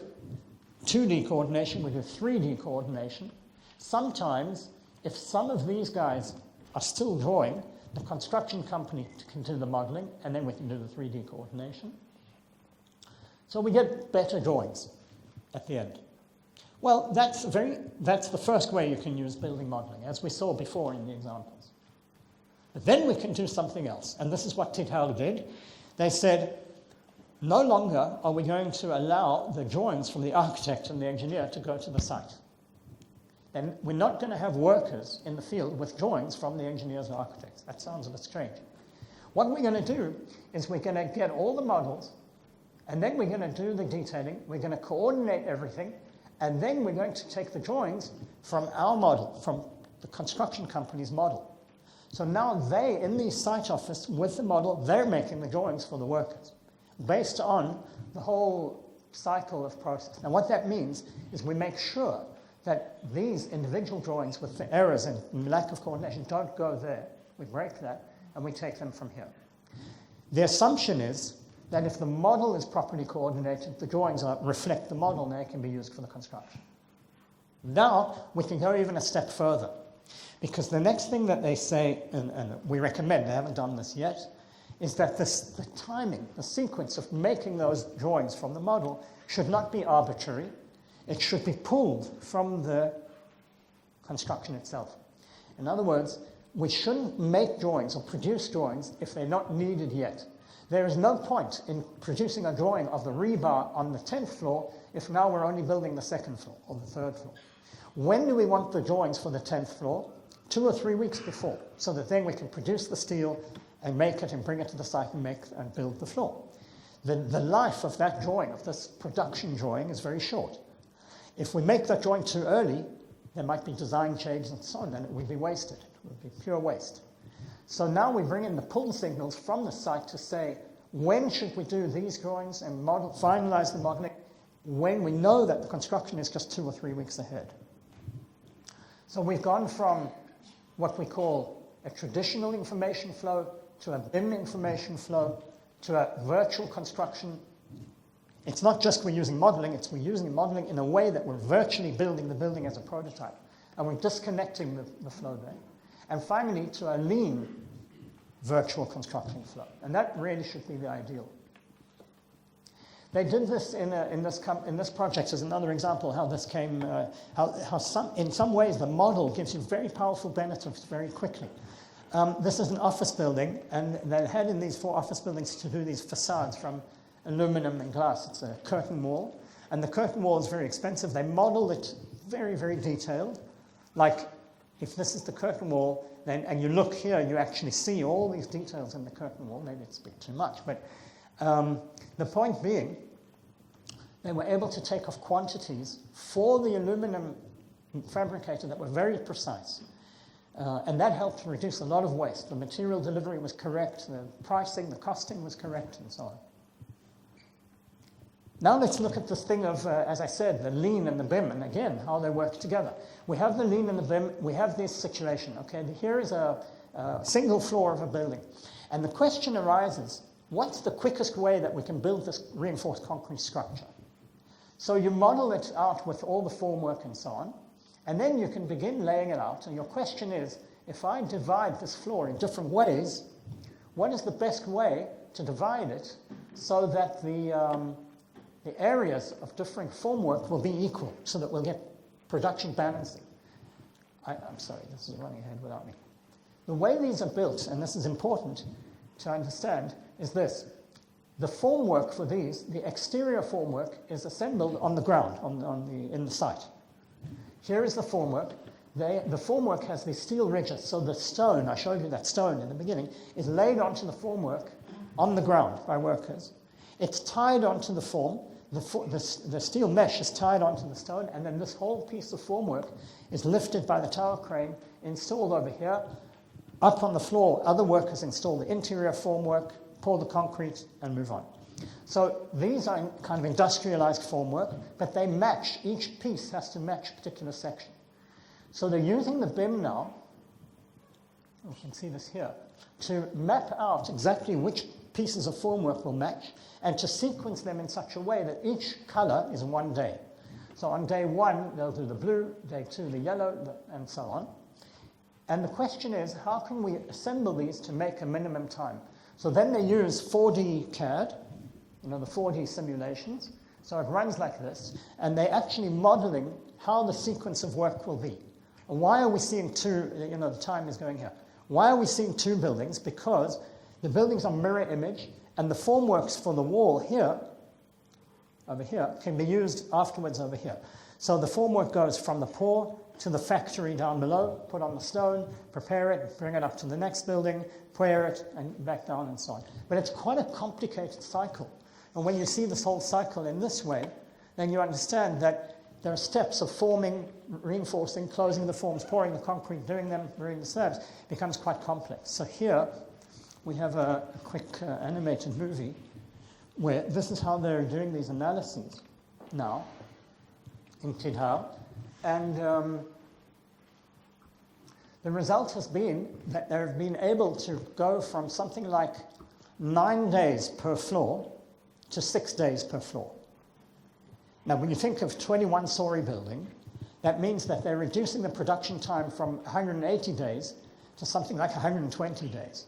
Speaker 1: 2D coordination, we do 3D coordination. Sometimes, if some of these guys are still drawing, the construction company can do the modeling, and then we can do the 3D coordination. So we get better drawings at the end. Well, that's the first way you can use building modeling, as we saw before in the examples. But then we can do something else, and this is what Tithel did. They said, no longer are we going to allow the drawings from the architect and the engineer to go to the site. Then we're not going to have workers in the field with drawings from the engineers and architects. That sounds a bit strange. What we're going to do is we're going to get all the models, and then we're going to do the detailing, we're going to coordinate everything, and then we're going to take the drawings from our model, from the construction company's model. So now they, in the site office with the model, they're making the drawings for the workers based on the whole cycle of process. Now what that means is we make sure that these individual drawings with the errors and lack of coordination don't go there. We break that and we take them from here. The assumption is that if the model is properly coordinated, the drawings reflect the model and they can be used for the construction. Now we can go even a step further, because the next thing that they say, and we recommend, they haven't done this yet, is that the timing, the sequence of making those drawings from the model should not be arbitrary. It should be pulled from the construction itself. In other words, we shouldn't make drawings or produce drawings if they're not needed yet. There is no point in producing a drawing of the rebar on the 10th floor if now we're only building the 2nd floor or the 3rd floor. When do we want the drawings for the 10th floor? 2 or 3 weeks before, so that then we can produce the steel and make it and bring it to the site and build the floor. The life of that drawing, of this production drawing, is very short. If we make that drawing too early, there might be design changes and so on, and it will be wasted. It will be pure waste. So now we bring in the pull signals from the site to say, when should we do these drawings and finalize the modeling, when we know that the construction is just 2 or 3 weeks ahead. So we've gone from what we call a traditional information flow to a BIM information flow to a virtual construction It's not just we're using modeling, it's we're using modeling in a way that we're virtually building the building as a prototype. And we're disconnecting the flow there. And finally, to a lean virtual construction flow. And that really should be the ideal. They did this in this project as another example how this came, in some ways the model gives you very powerful benefits very quickly. This is an office building, and they had in these 4 office buildings to do these facades from aluminum and glass. It's a curtain wall, and the curtain wall is very expensive. They modeled it very, very detailed. Like, if this is the curtain wall, then, and you look here, you actually see all these details in the curtain wall. Maybe it's a bit too much, but the point being, they were able to take off quantities for the aluminum fabricator that were very precise. And that helped reduce a lot of waste. The material delivery was correct, the pricing, the costing was correct, and so on. Now let's look at this thing of, as I said, the lean and the BIM, and again, how they work together. We have the lean and the BIM, we have this situation, okay? Here is a single floor of a building. And the question arises, what's the quickest way that we can build this reinforced concrete structure? So you model it out with all the formwork and so on, and then you can begin laying it out. And your question is, if I divide this floor in different ways, what is the best way to divide it so that the areas of different formwork will be equal, so that we'll get production balancing? I'm sorry, this is running ahead without me. The way these are built, and this is important to understand, is this. The formwork for these, the exterior formwork, is assembled on the ground, in the site. Here is the formwork. The formwork has these steel ridges, so the stone, I showed you that stone in the beginning, is laid onto the formwork on the ground by workers. It's tied onto the form. The steel mesh is tied onto the stone, and then this whole piece of formwork is lifted by the tower crane, installed over here. Up on the floor, other workers install the interior formwork, pour the concrete, and move on. So these are kind of industrialized formwork, but they match, each piece has to match a particular section. So they're using the BIM now, you can see this here, to map out exactly which pieces of formwork will match, and to sequence them in such a way that each color is one day. So on day 1, they'll do the blue, day 2, the yellow, and so on. And the question is, how can we assemble these to make a minimum time? So then they use 4D CAD, the 4D simulations. So it runs like this, and they're actually modeling how the sequence of work will be. And why are we seeing 2, the time is going here. Why are we seeing 2 buildings? Because the buildings are mirror image, and the formworks for the wall here, over here, can be used afterwards over here. So the formwork goes from the pour to the factory down below, put on the stone, prepare it, bring it up to the next building, pour it, and back down and so on. But it's quite a complicated cycle. And when you see this whole cycle in this way, then you understand that there are steps of forming, reinforcing, closing the forms, pouring the concrete, doing the slabs. It becomes quite complex. So here we have a quick animated movie where this is how they're doing these analyses now in Tidhar. And the result has been that they've been able to go from something like 9 days per floor to 6 days per floor. Now, when you think of 21-story building, that means that they're reducing the production time from 180 days to something like 120 days.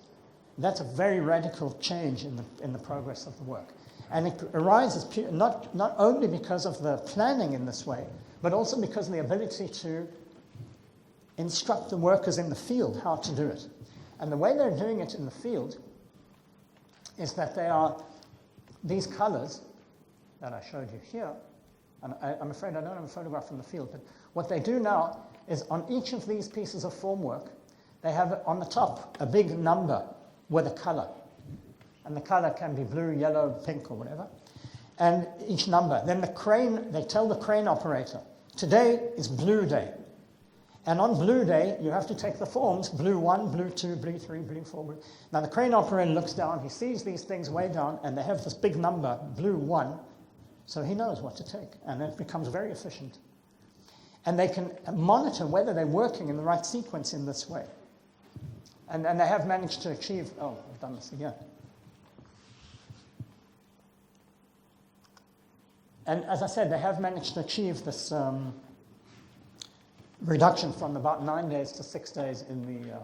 Speaker 1: That's a very radical change in the progress of the work. And it arises not only because of the planning in this way, but also because of the ability to instruct the workers in the field how to do it. And the way they're doing it in the field is that these colors that I showed you here, and I'm afraid I don't have a photograph from the field, but what they do now is on each of these pieces of formwork, they have on the top a big number with a color. And the color can be blue, yellow, pink, or whatever. And each number. Then they tell the crane operator, today is blue day. And on blue day, you have to take the forms, blue 1, blue 2, blue 3, blue 4, blue. Now the crane operator looks down, he sees these things way down, and they have this big number, blue 1, so he knows what to take, and it becomes very efficient. And they can monitor whether they're working in the right sequence in this way. And they have managed to achieve, I've done this again. And as I said, they have managed to achieve this reduction from about 9 days to 6 days in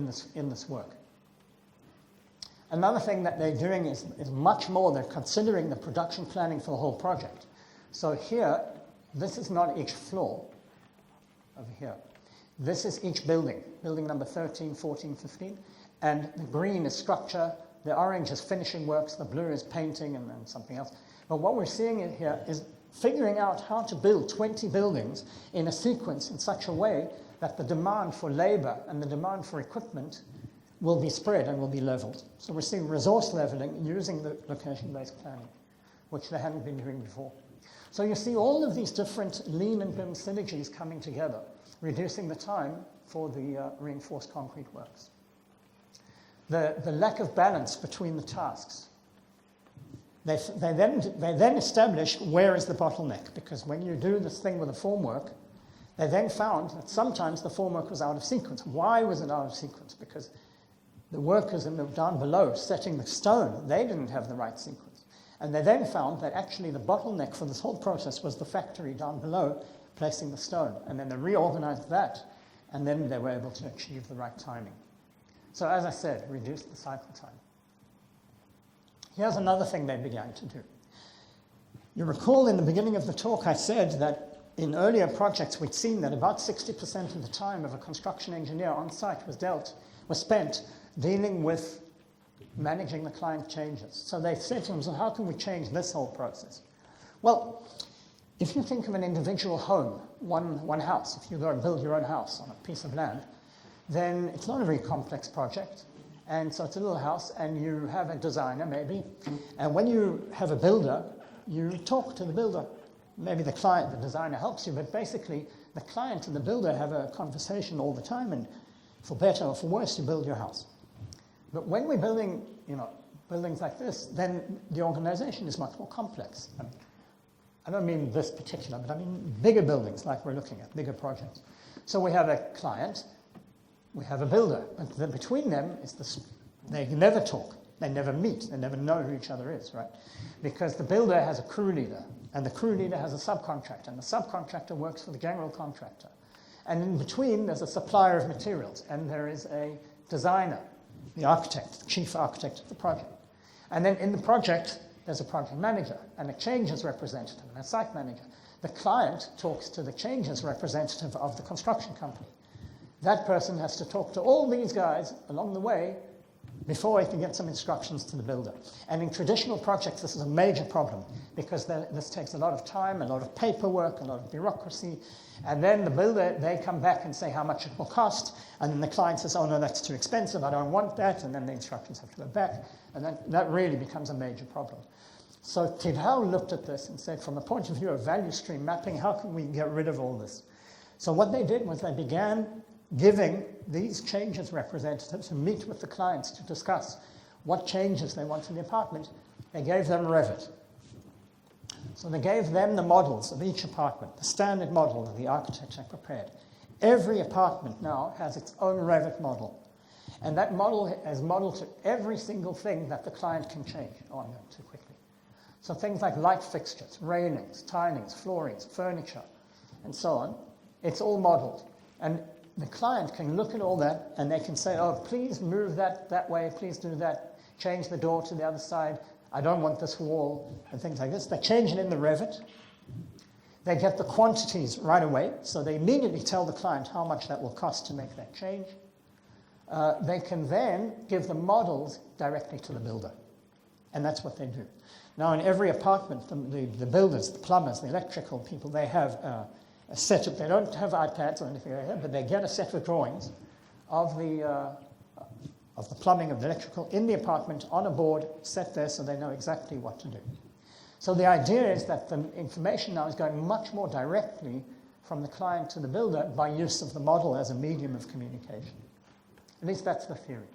Speaker 1: this work. Another thing that they're doing is much more. They're considering the production planning for the whole project. So here, this is not each floor over here. This is each building, building number 13, 14, 15. And the green is structure, the orange is finishing works, the blue is painting, and then something else. But what we're seeing in here is figuring out how to build 20 buildings in a sequence in such a way that the demand for labor and the demand for equipment will be spread and will be leveled. So we're seeing resource leveling using the location-based planning, which they hadn't been doing before. So you see all of these different lean and BIM synergies coming together, reducing the time for the reinforced concrete works. The lack of balance between the tasks. They then established where is the bottleneck, because when you do this thing with the formwork, they then found that sometimes the formwork was out of sequence. Why was it out of sequence? Because the workers down below setting the stone, they didn't have the right sequence. And they then found that actually the bottleneck for this whole process was the factory down below placing the stone. And then they reorganized that, and then they were able to achieve the right timing. So as I said, reduce the cycle time. Here's another thing they began to do. You recall in the beginning of the talk I said that in earlier projects we'd seen that about 60% of the time of a construction engineer on site was spent dealing with managing the client changes. So they said to themselves, how can we change this whole process? Well, if you think of an individual home, one house, if you go and build your own house on a piece of land, then it's not a very complex project. And so it's a little house, and you have a designer maybe, and when you have a builder, you talk to the builder. Maybe the client, the designer helps you, but basically the client and the builder have a conversation all the time, and for better or for worse, you build your house. But when we're building, buildings like this, then the organization is much more complex. I don't mean this particular, but I mean bigger buildings like we're looking at, bigger projects. So we have a client, we have a builder, but between them is this, they never talk, they never meet, they never know who each other is, right? Because the builder has a crew leader, and the crew leader has a subcontractor, and the subcontractor works for the general contractor. And in between, there's a supplier of materials, and there is a designer, the architect, the chief architect of the project. And then in the project, there's a project manager, and a changes representative, and a site manager. The client talks to the changes representative of the construction company. That person has to talk to all these guys along the way before he can get some instructions to the builder. And in traditional projects, this is a major problem because this takes a lot of time, a lot of paperwork, a lot of bureaucracy. And then the builder, they come back and say how much it will cost. And then the client says, oh no, that's too expensive, I don't want that. And then the instructions have to go back. And that really becomes a major problem. So Tidhau looked at this and said, from the point of view of value stream mapping, how can we get rid of all this? So what they did was they began giving these changes representatives who meet with the clients to discuss what changes they want in the apartment, they gave them Revit. So they gave them the models of each apartment, the standard model that the architects had prepared. Every apartment now has its own Revit model. And that model is modeled to every single thing that the client can change. Oh, I'm going too quickly. So things like light fixtures, railings, tilings, floorings, furniture, and so on, it's all modeled. And the client can look at all that and they can say, oh, please move that way, please do that, change the door to the other side, I don't want this wall, and things like this. They change it in the Revit. They get the quantities right away, so they immediately tell the client how much that will cost to make that change. They can then give the models directly to the builder, and that's what they do. Now, in every apartment, the builders, the plumbers, the electrical people, they have a set of, they don't have iPads or anything like that, but they get a set of drawings of the plumbing, of the electrical in the apartment on a board set there so they know exactly what to do. So the idea is that the information now is going much more directly from the client to the builder by use of the model as a medium of communication. At least that's the theory.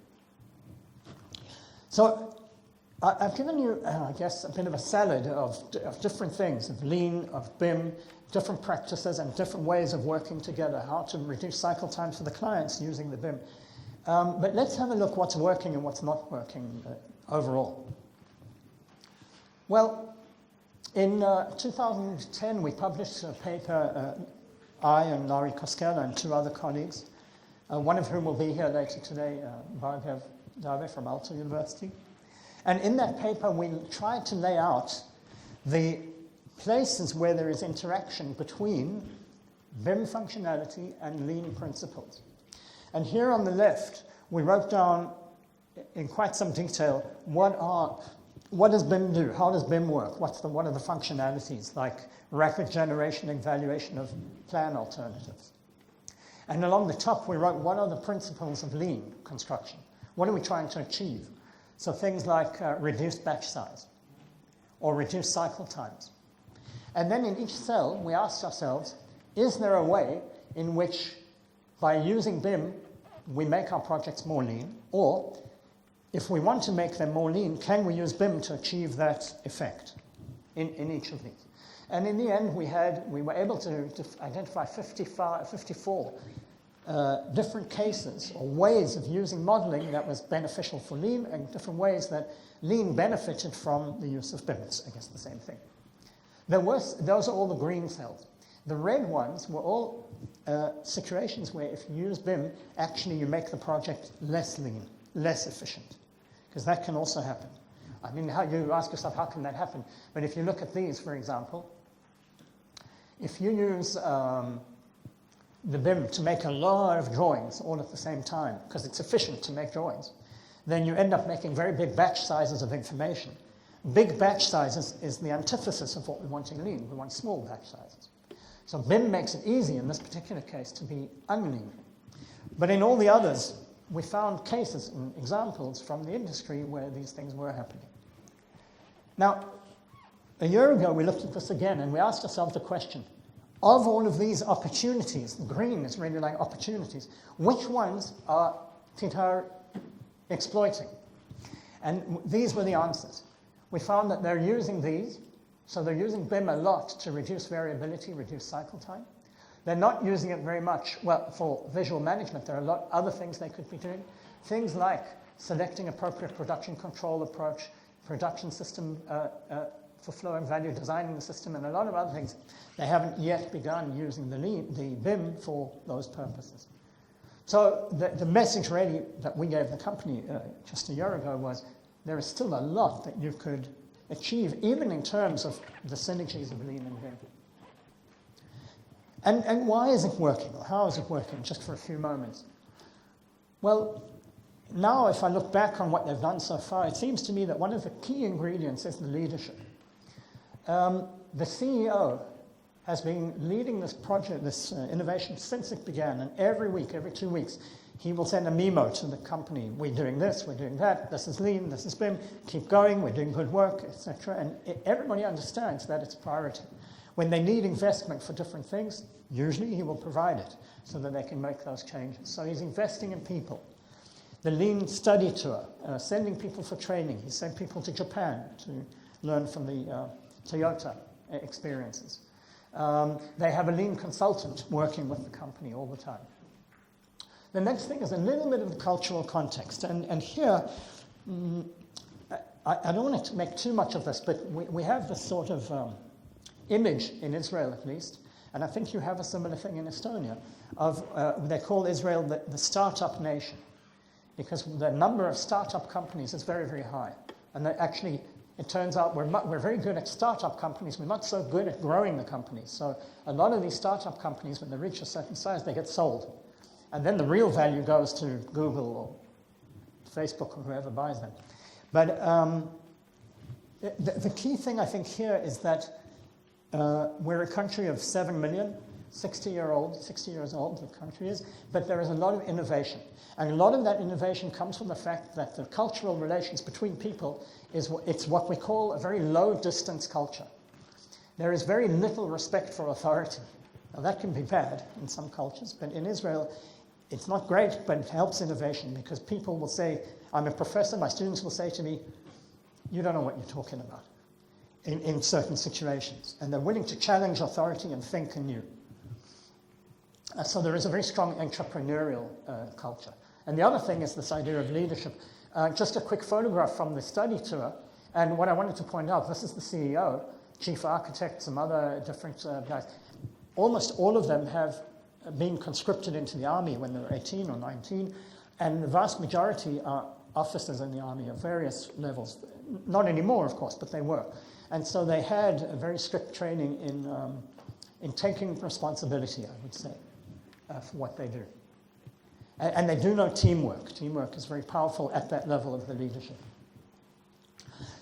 Speaker 1: So I've given you, I guess, a bit of a salad of different things, of lean, of BIM, different practices and different ways of working together, how to reduce cycle time for the clients using the BIM. But let's have a look what's working and what's not working overall. Well, In 2010, we published a paper, I and Laurie Koskela and two other colleagues, one of whom will be here later today, Bhargav Dave from Aalto University. And in that paper, we tried to lay out the places where there is interaction between BIM functionality and lean principles. And here on the left, we wrote down in quite some detail what does BIM do? How does BIM work? What are the functionalities, like rapid generation and evaluation of plan alternatives? And along the top, we wrote what are the principles of lean construction? What are we trying to achieve? So things like reduced batch size or reduced cycle times. And then in each cell, we asked ourselves, is there a way in which, by using BIM, we make our projects more lean? Or, if we want to make them more lean, can we use BIM to achieve that effect in each of these? And in the end, we were able to identify 54 different cases or ways of using modeling that was beneficial for lean, and different ways that lean benefited from the use of BIM. It's, I guess, the same thing. Those are all the green cells. The red ones were all situations where if you use BIM, actually you make the project less lean, less efficient, because that can also happen. I mean, how you ask yourself, how can that happen? But if you look at these, for example, if you use the BIM to make a lot of drawings all at the same time, because it's efficient to make drawings, then you end up making very big batch sizes of information. Big batch sizes is the antithesis of what we want in lean. We want small batch sizes. So BIM makes it easy in this particular case to be unlean. But in all the others, we found cases and examples from the industry where these things were happening. Now, a year ago, we looked at this again and we asked ourselves the question, of all of these opportunities, the green is really like opportunities, which ones are Titar exploiting? And these were the answers. We found that they're using these, so they're using BIM a lot to reduce variability, reduce cycle time. They're not using it very much, well, for visual management. There are a lot of other things they could be doing. Things like selecting appropriate production control approach, production system for flow and value, designing the system, and a lot of other things. They haven't yet begun using the BIM for those purposes. So the message really that we gave the company just a year ago was there is still a lot that you could achieve, even in terms of the synergies of lean and BIM. And why is it working, or how is it working, just for a few moments? Well, now if I look back on what they've done so far, it seems to me that one of the key ingredients is the leadership. The CEO has been leading this project, this innovation, since it began, and every week, every 2 weeks, he will send a memo to the company. We're doing this, we're doing that, this is lean, this is BIM, keep going, we're doing good work, etc. And everybody understands that it's a priority. When they need investment for different things, usually he will provide it so that they can make those changes. So he's investing in people. The Lean Study Tour, sending people for training. He sent people to Japan to learn from the Toyota experiences. They have a Lean consultant working with the company all the time. The next thing is a little bit of the cultural context. And here, I don't want to make too much of this, but we have this sort of image in Israel, at least, and I think you have a similar thing in Estonia, of they call Israel the startup nation, because the number of startup companies is very, very high. And actually, it turns out we're very good at startup companies. We're not so good at growing the companies. So a lot of these startup companies, when they reach a certain size, they get sold. And then the real value goes to Google or Facebook or whoever buys them. But the key thing I think here is that we're a country of 7 million, 60 years old the country is, but there is a lot of innovation. And a lot of that innovation comes from the fact that the cultural relations between people it's what we call a very low distance culture. There is very little respect for authority. Now that can be bad in some cultures, but in Israel, it's not great, but it helps innovation because people will say, I'm a professor, my students will say to me, you don't know what you're talking about in certain situations. And they're willing to challenge authority and think anew. So there is a very strong entrepreneurial culture. And the other thing is this idea of leadership. Just a quick photograph from the study tour. And what I wanted to point out, this is the CEO. chief architects, some other different guys. Almost all of them have been conscripted into the army when they were 18 or 19, and the vast majority are officers in the army of various levels. Not anymore, of course, but they were. And so they had a very strict training in taking responsibility, I would say, for what they do. And they do know teamwork. Teamwork is very powerful at that level of the leadership.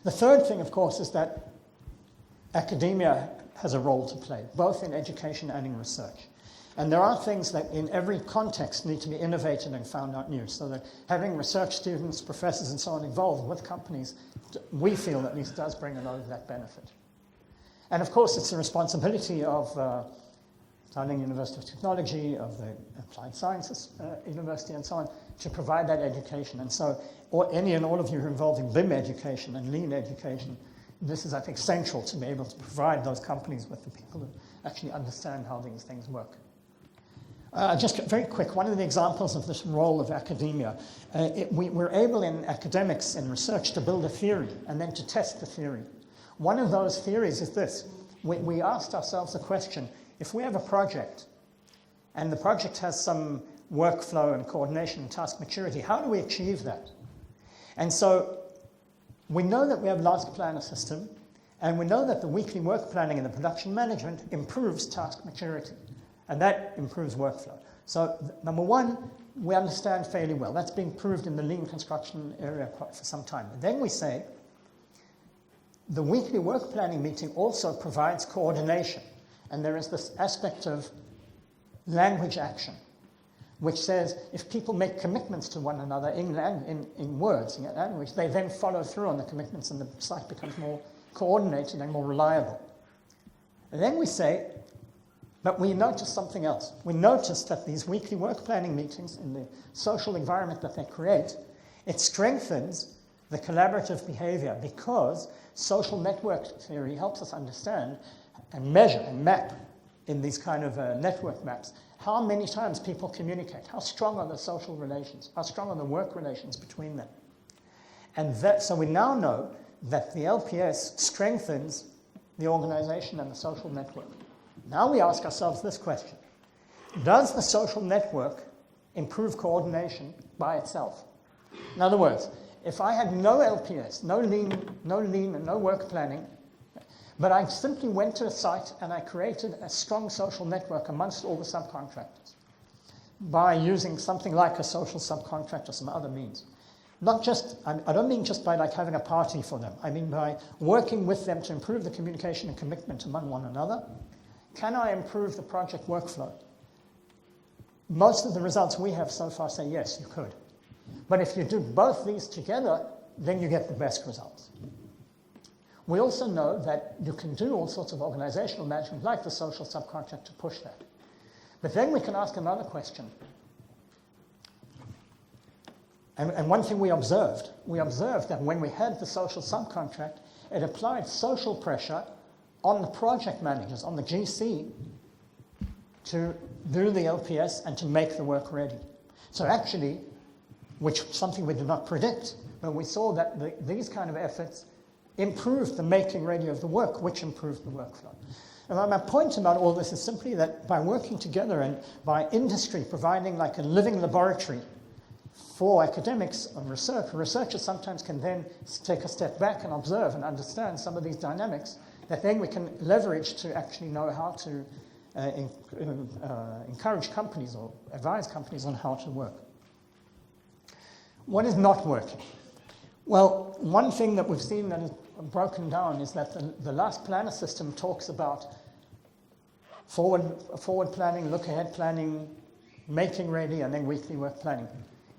Speaker 1: The third thing, of course, is that academia has a role to play, both in education and in research. And there are things that in every context need to be innovated and found out new, so that having research students, professors, and so on involved with companies, we feel at least does bring a lot of that benefit. And of course, it's the responsibility of Downing University of Technology, of the Applied Sciences University, and so on, to provide that education. And so any and all of you who are involved in BIM education and lean education, this is, I think, central to be able to provide those companies with the people who actually understand how these things work. Just very quick, one of the examples of this role of academia, we're able in academics and research to build a theory and then to test the theory. One of those theories is this. We asked ourselves the question, if we have a project and the project has some workflow and coordination and task maturity, how do we achieve that? And so we know that we have Last Planner system, and we know that the weekly work planning and the production management improves task maturity. And that improves workflow. So number one, we understand fairly well. That's been proved in the lean construction area for some time. But then we say, the weekly work planning meeting also provides coordination. And there is this aspect of language action, which says if people make commitments to one another in words, in language, they then follow through on the commitments and the site becomes more coordinated and more reliable. And then we say, but we notice something else. We notice that these weekly work planning meetings in the social environment that they create, it strengthens the collaborative behavior because social network theory helps us understand and measure and map in these kind of network maps how many times people communicate, how strong are the social relations, how strong are the work relations between them. And so we now know that the LPS strengthens the organization and the social network. Now we ask ourselves this question. Does the social network improve coordination by itself? In other words, if I had no LPS, no lean and no work planning, but I simply went to a site and I created a strong social network amongst all the subcontractors by using something like a social subcontract or some other means. Not just, I don't mean just by like having a party for them. I mean by working with them to improve the communication and commitment among one another. Can I improve the project workflow? Most of the results we have so far say yes, you could. But if you do both these together, then you get the best results. We also know that you can do all sorts of organizational management, like the social subcontract, to push that. But then we can ask another question. And one thing we observed that when we had the social subcontract, it applied social pressure on the project managers, on the GC, to do the LPS and to make the work ready. So actually, which something we did not predict, but we saw that these kind of efforts improved the making ready of the work, which improved the workflow. And my point about all this is simply that by working together and by industry providing like a living laboratory for academics and researchers sometimes can then take a step back and observe and understand some of these dynamics that then we can leverage to actually know how to encourage companies or advise companies on how to work. What is not working? Well, one thing that we've seen that is broken down is that the Last Planner system talks about forward planning, look-ahead planning, making ready, and then weekly work planning.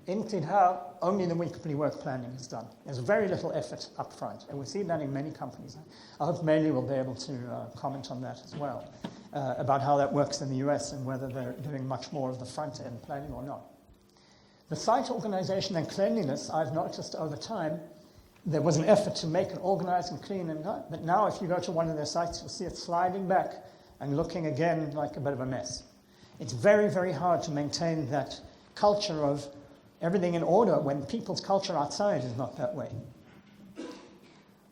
Speaker 1: In Tidhar, only the weekly work planning is done. There's very little effort up front, and we see that in many companies. I hope Meili will be able to comment on that as well, about how that works in the US and whether they're doing much more of the front-end planning or not. The site organization and cleanliness, I've noticed over time, there was an effort to make it organized and clean, but now if you go to one of their sites, you'll see it sliding back and looking again like a bit of a mess. It's very, very hard to maintain that culture of everything in order when people's culture outside is not that way.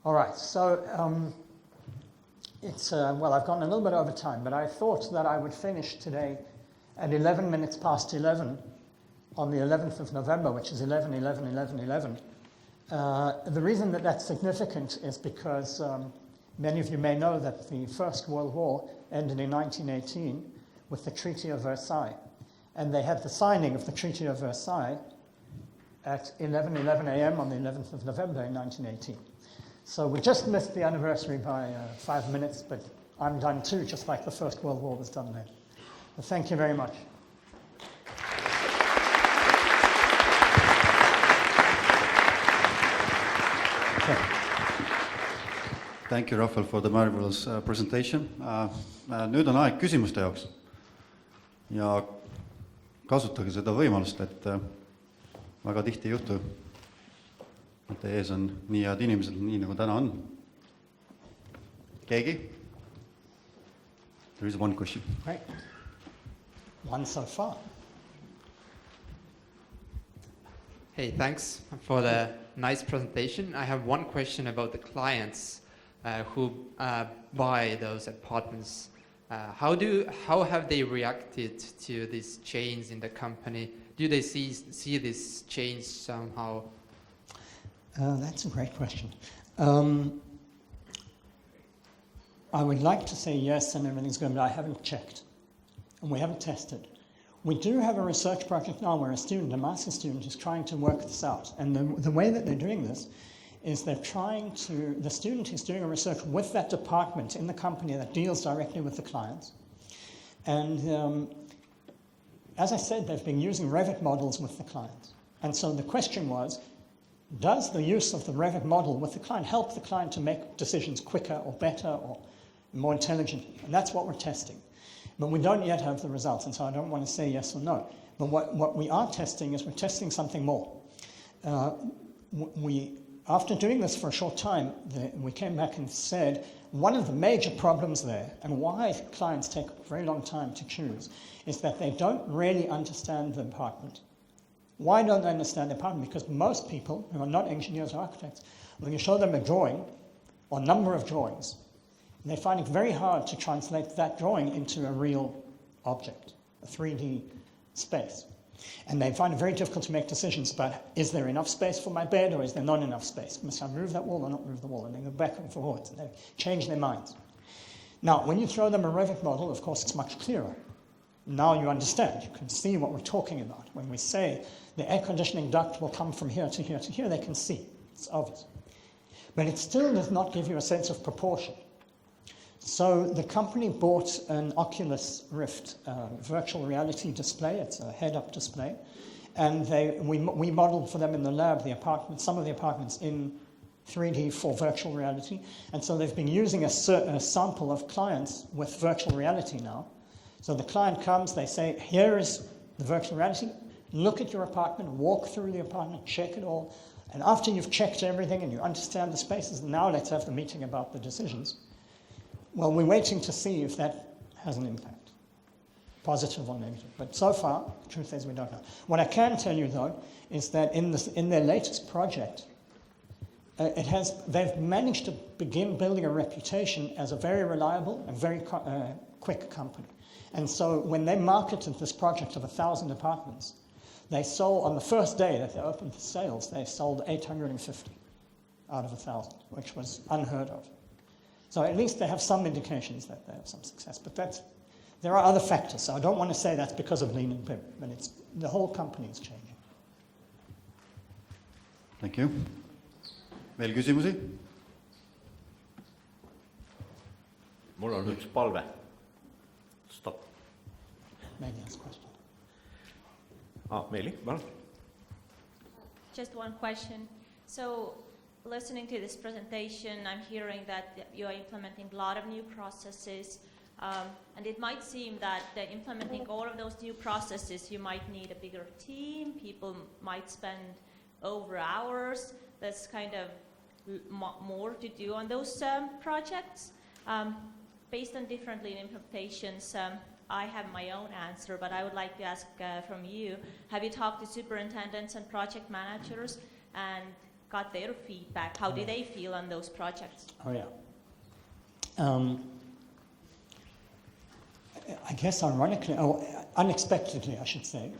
Speaker 1: All right, so Well, I've gone a little bit over time, but I thought that I would finish today at 11 minutes past 11 on the 11th of November, which is 11/11/11/11. The reason that that's significant is because many of you may know that the First World War ended in 1918 with the Treaty of Versailles. And they had the signing of the Treaty of Versailles at 11:11 a.m. on the 11th of November in 1918. So we just missed the anniversary by 5 minutes, but I'm done too, just like the First World War was done then. So thank you very much. Okay.
Speaker 2: Thank you, Rahval, for the marvelous presentation. Nüüd on aeg küsimuste jaoks. Ja kasutage seda võimalust, et väga tihti ei juhtu, et teie ees on nii head inimesed, nii nagu täna on. Keegi? There is one question.
Speaker 1: Right. One so far.
Speaker 3: Hey, thanks for the nice presentation. I have one question about the clients who buy those apartments. How have they reacted to this change in the company? Do they see this change somehow?
Speaker 1: That's a great question. I would like to say yes and everything's good, but I haven't checked. And we haven't tested. We do have a research project now where a master's student is trying to work this out. And the way that they're doing this is the student is doing a research with that department in the company that deals directly with the clients. And as I said, they've been using Revit models with the clients. And so the question was, does the use of the Revit model with the client help the client to make decisions quicker or better or more intelligently? And that's what we're testing. But we don't yet have the results, and so I don't want to say yes or no. But what we are testing is we're testing something more. After doing this for a short time, we came back and said one of the major problems there, and why clients take a very long time to choose, is that they don't really understand the apartment. Why don't they understand the apartment? Because most people who are not engineers or architects, when you show them a drawing or number of drawings, they find it very hard to translate that drawing into a real object, a 3D space. And they find it very difficult to make decisions about, is there enough space for my bed or is there not enough space? Must I move that wall or not move the wall? And they go back and forwards and they change their minds. Now, when you throw them a Revit model, of course, it's much clearer. Now you understand. You can see what we're talking about. When we say the air conditioning duct will come from here to here to here, they can see. It's obvious. But it still does not give you a sense of proportion. So the company bought an Oculus Rift virtual reality display. It's a head-up display. And we modeled for them in the lab some of the apartments in 3D for virtual reality. And so they've been using a sample of clients with virtual reality now. So the client comes, they say, here is the virtual reality. Look at your apartment, walk through the apartment, check it all. And after you've checked everything and you understand the spaces, now let's have the meeting about the decisions. Well, we're waiting to see if that has an impact, positive or negative. But so far, the truth is we don't know. What I can tell you, though, is that in their latest project, they've managed to begin building a reputation as a very reliable and very quick company. And so when they marketed this project of 1,000 apartments, they sold, on the first day that they opened for sales, they sold 850 out of 1,000, which was unheard of. So at least they have some indications that they have some success. But there are other factors. So I don't want to say that's because of Lean and BIM, but the whole company is changing.
Speaker 2: Thank you. Veel küsimusi?
Speaker 4: Mul on üks palve. Stop.
Speaker 1: Maybe that's a question.
Speaker 4: Meeli, palun.
Speaker 5: Just one question. So, listening to this presentation, I'm hearing that you're implementing a lot of new processes, and it might seem that implementing all of those new processes, you might need a bigger team, people might spend over hours, there's kind of more to do on those projects. Based on different lean implementations, I have my own answer, but I would like to ask from you, have you talked to superintendents and project managers and got their feedback? How do they feel on those projects?
Speaker 1: Oh, yeah. I guess ironically, or unexpectedly, I should say,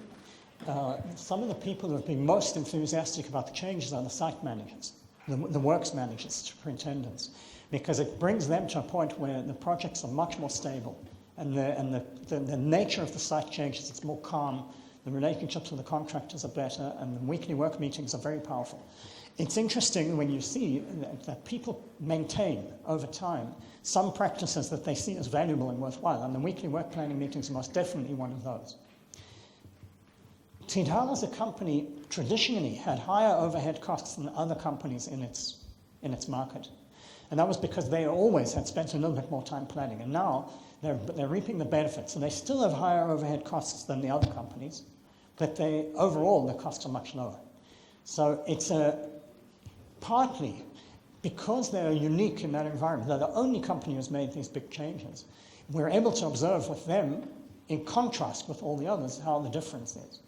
Speaker 1: some of the people who have been most enthusiastic about the changes are the site managers, the works managers, superintendents, because it brings them to a point where the projects are much more stable and the nature of the site changes. It's more calm, the relationships with the contractors are better, and the weekly work meetings are very powerful. It's interesting when you see that people maintain over time some practices that they see as valuable and worthwhile, and the weekly work planning meetings are most definitely one of those. Tidal as a company traditionally had higher overhead costs than other companies in its market. And that was because they always had spent a little bit more time planning. And now they're reaping the benefits. And they still have higher overhead costs than the other companies, but overall their costs are much lower. So it's partly because they're unique in that environment. They're the only company who's made these big changes. We're able to observe with them, in contrast with all the others, how the difference is.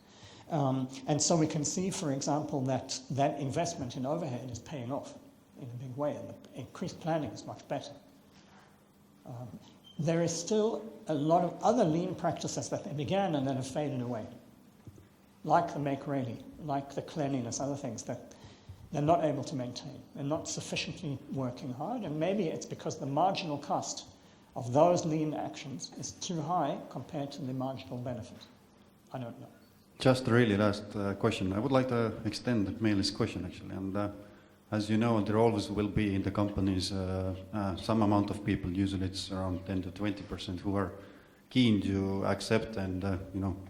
Speaker 1: And so we can see, for example, that investment in overhead is paying off in a big way, and the increased planning is much better. There is still a lot of other lean practices that they began and then have faded away, like the make-ready, like the cleanliness, other things that they're not able to maintain. They're not sufficiently working hard, and maybe it's because the marginal cost of those lean actions is too high compared to the marginal benefit. I don't know.
Speaker 2: Just a really last question. I would like to extend Meeli's question actually. And as you know, there always will be in the companies some amount of people, usually it's around 10 to 20%, who are keen to accept and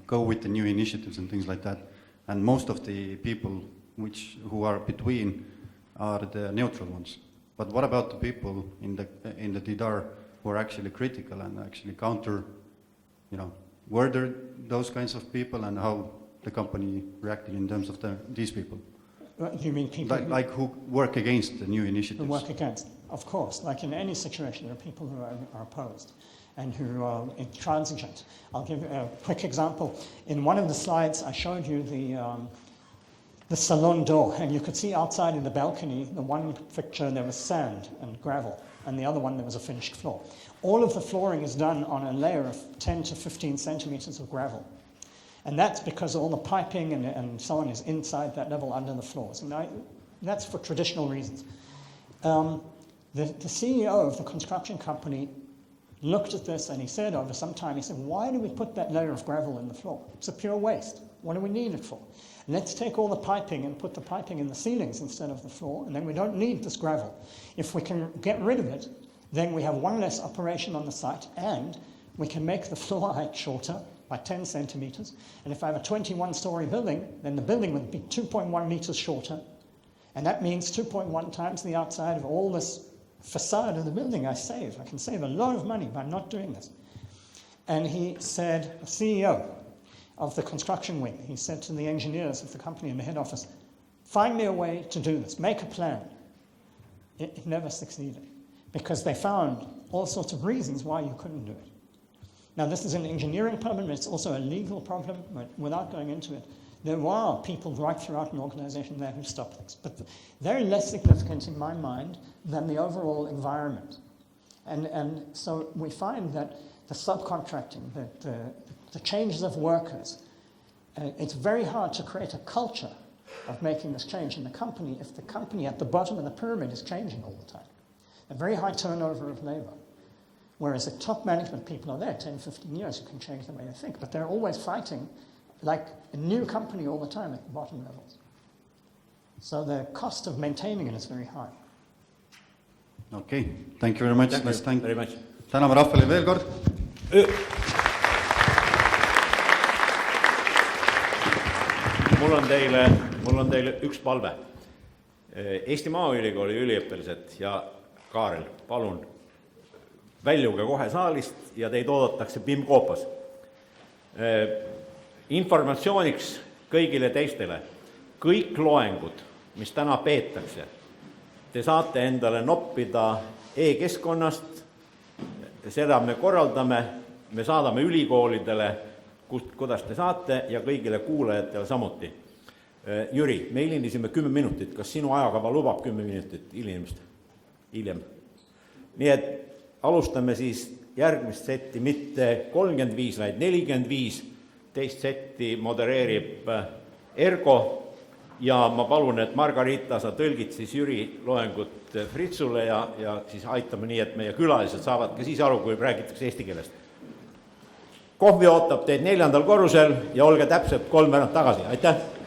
Speaker 2: go with the new initiatives and things like that. And most of the people who are between are the neutral ones. But what about the people in the DIDAR who are actually critical and actually counter, were there those kinds of people, and how the company reacted in terms of these people?
Speaker 1: You mean people
Speaker 2: like who work against the new initiatives?
Speaker 1: Who work against, of course. Like in any situation, there are people who are opposed and who are intransigent. I'll give you a quick example. In one of the slides, I showed you the salon door, and you could see outside in the balcony, the one picture there was sand and gravel, and the other one there was a finished floor. All of the flooring is done on a layer of 10 to 15 centimeters of gravel. And that's because all the piping and so on is inside that level under the floors. And that's for traditional reasons. The CEO of the construction company looked at this and he said over some time, he said, why do we put that layer of gravel in the floor? It's a pure waste. What do we need it for? Let's take all the piping and put the piping in the ceilings instead of the floor, and then we don't need this gravel. If we can get rid of it, then we have one less operation on the site, and we can make the floor height shorter by 10 centimeters. And if I have a 21-story building, then the building would be 2.1 meters shorter. And that means 2.1 times the outside of all this facade of the building I save. I can save a lot of money by not doing this. And he said, the CEO of the construction wing, he said to the engineers of the company in the head office, find me a way to do this, make a plan. It never succeeded, because they found all sorts of reasons why you couldn't do it. Now, this is an engineering problem, but it's also a legal problem, but without going into it, there are people right throughout an organization there who stop this, but very less significant in my mind than the overall environment. And so we find that the subcontracting, the changes of workers, it's very hard to create a culture of making this change in the company if the company at the bottom of the pyramid is changing all the time. A very high turnover of labor. Whereas the top management people are there 10, 15 years who can change the way they think, but they're always fighting like a new company all the time at the bottom levels. So the cost of maintaining it is very high.
Speaker 2: Okay, thank you very much.
Speaker 4: Thank you very much.
Speaker 2: Täname rahvale veel kord.
Speaker 4: Mul on teile üks palve. Eesti Maaülikooli üliõpilased ja Kaarel, palun väljuge kohe saalist ja teid oodatakse BIM-koopas. Informatsiooniks kõigile teistele. Kõik loengud, mis täna peetakse, te saate endale noppida e-keskkonnast, seda me korraldame, me saadame ülikoolidele, kuidas te saate, ja kõigile kuulajatele samuti. Jüri, me hilinesime 10 minutit, kas sinu ajakava lubab 10 minutit hiljemist? Hiljem. Nii et alustame siis järgmist setti mitte 35, vaid 45, teist setti modereerib Ergo ja ma palun, et Margarita, sa tõlgid siis Jüri loengut Fritsule ja siis aitame nii, et meie külalised saavad ka siis aru, kui räägitakse eesti keelest. Kohvi ootab teid 4. korrusel ja olge täpselt 3 veerand tagasi, aitäh!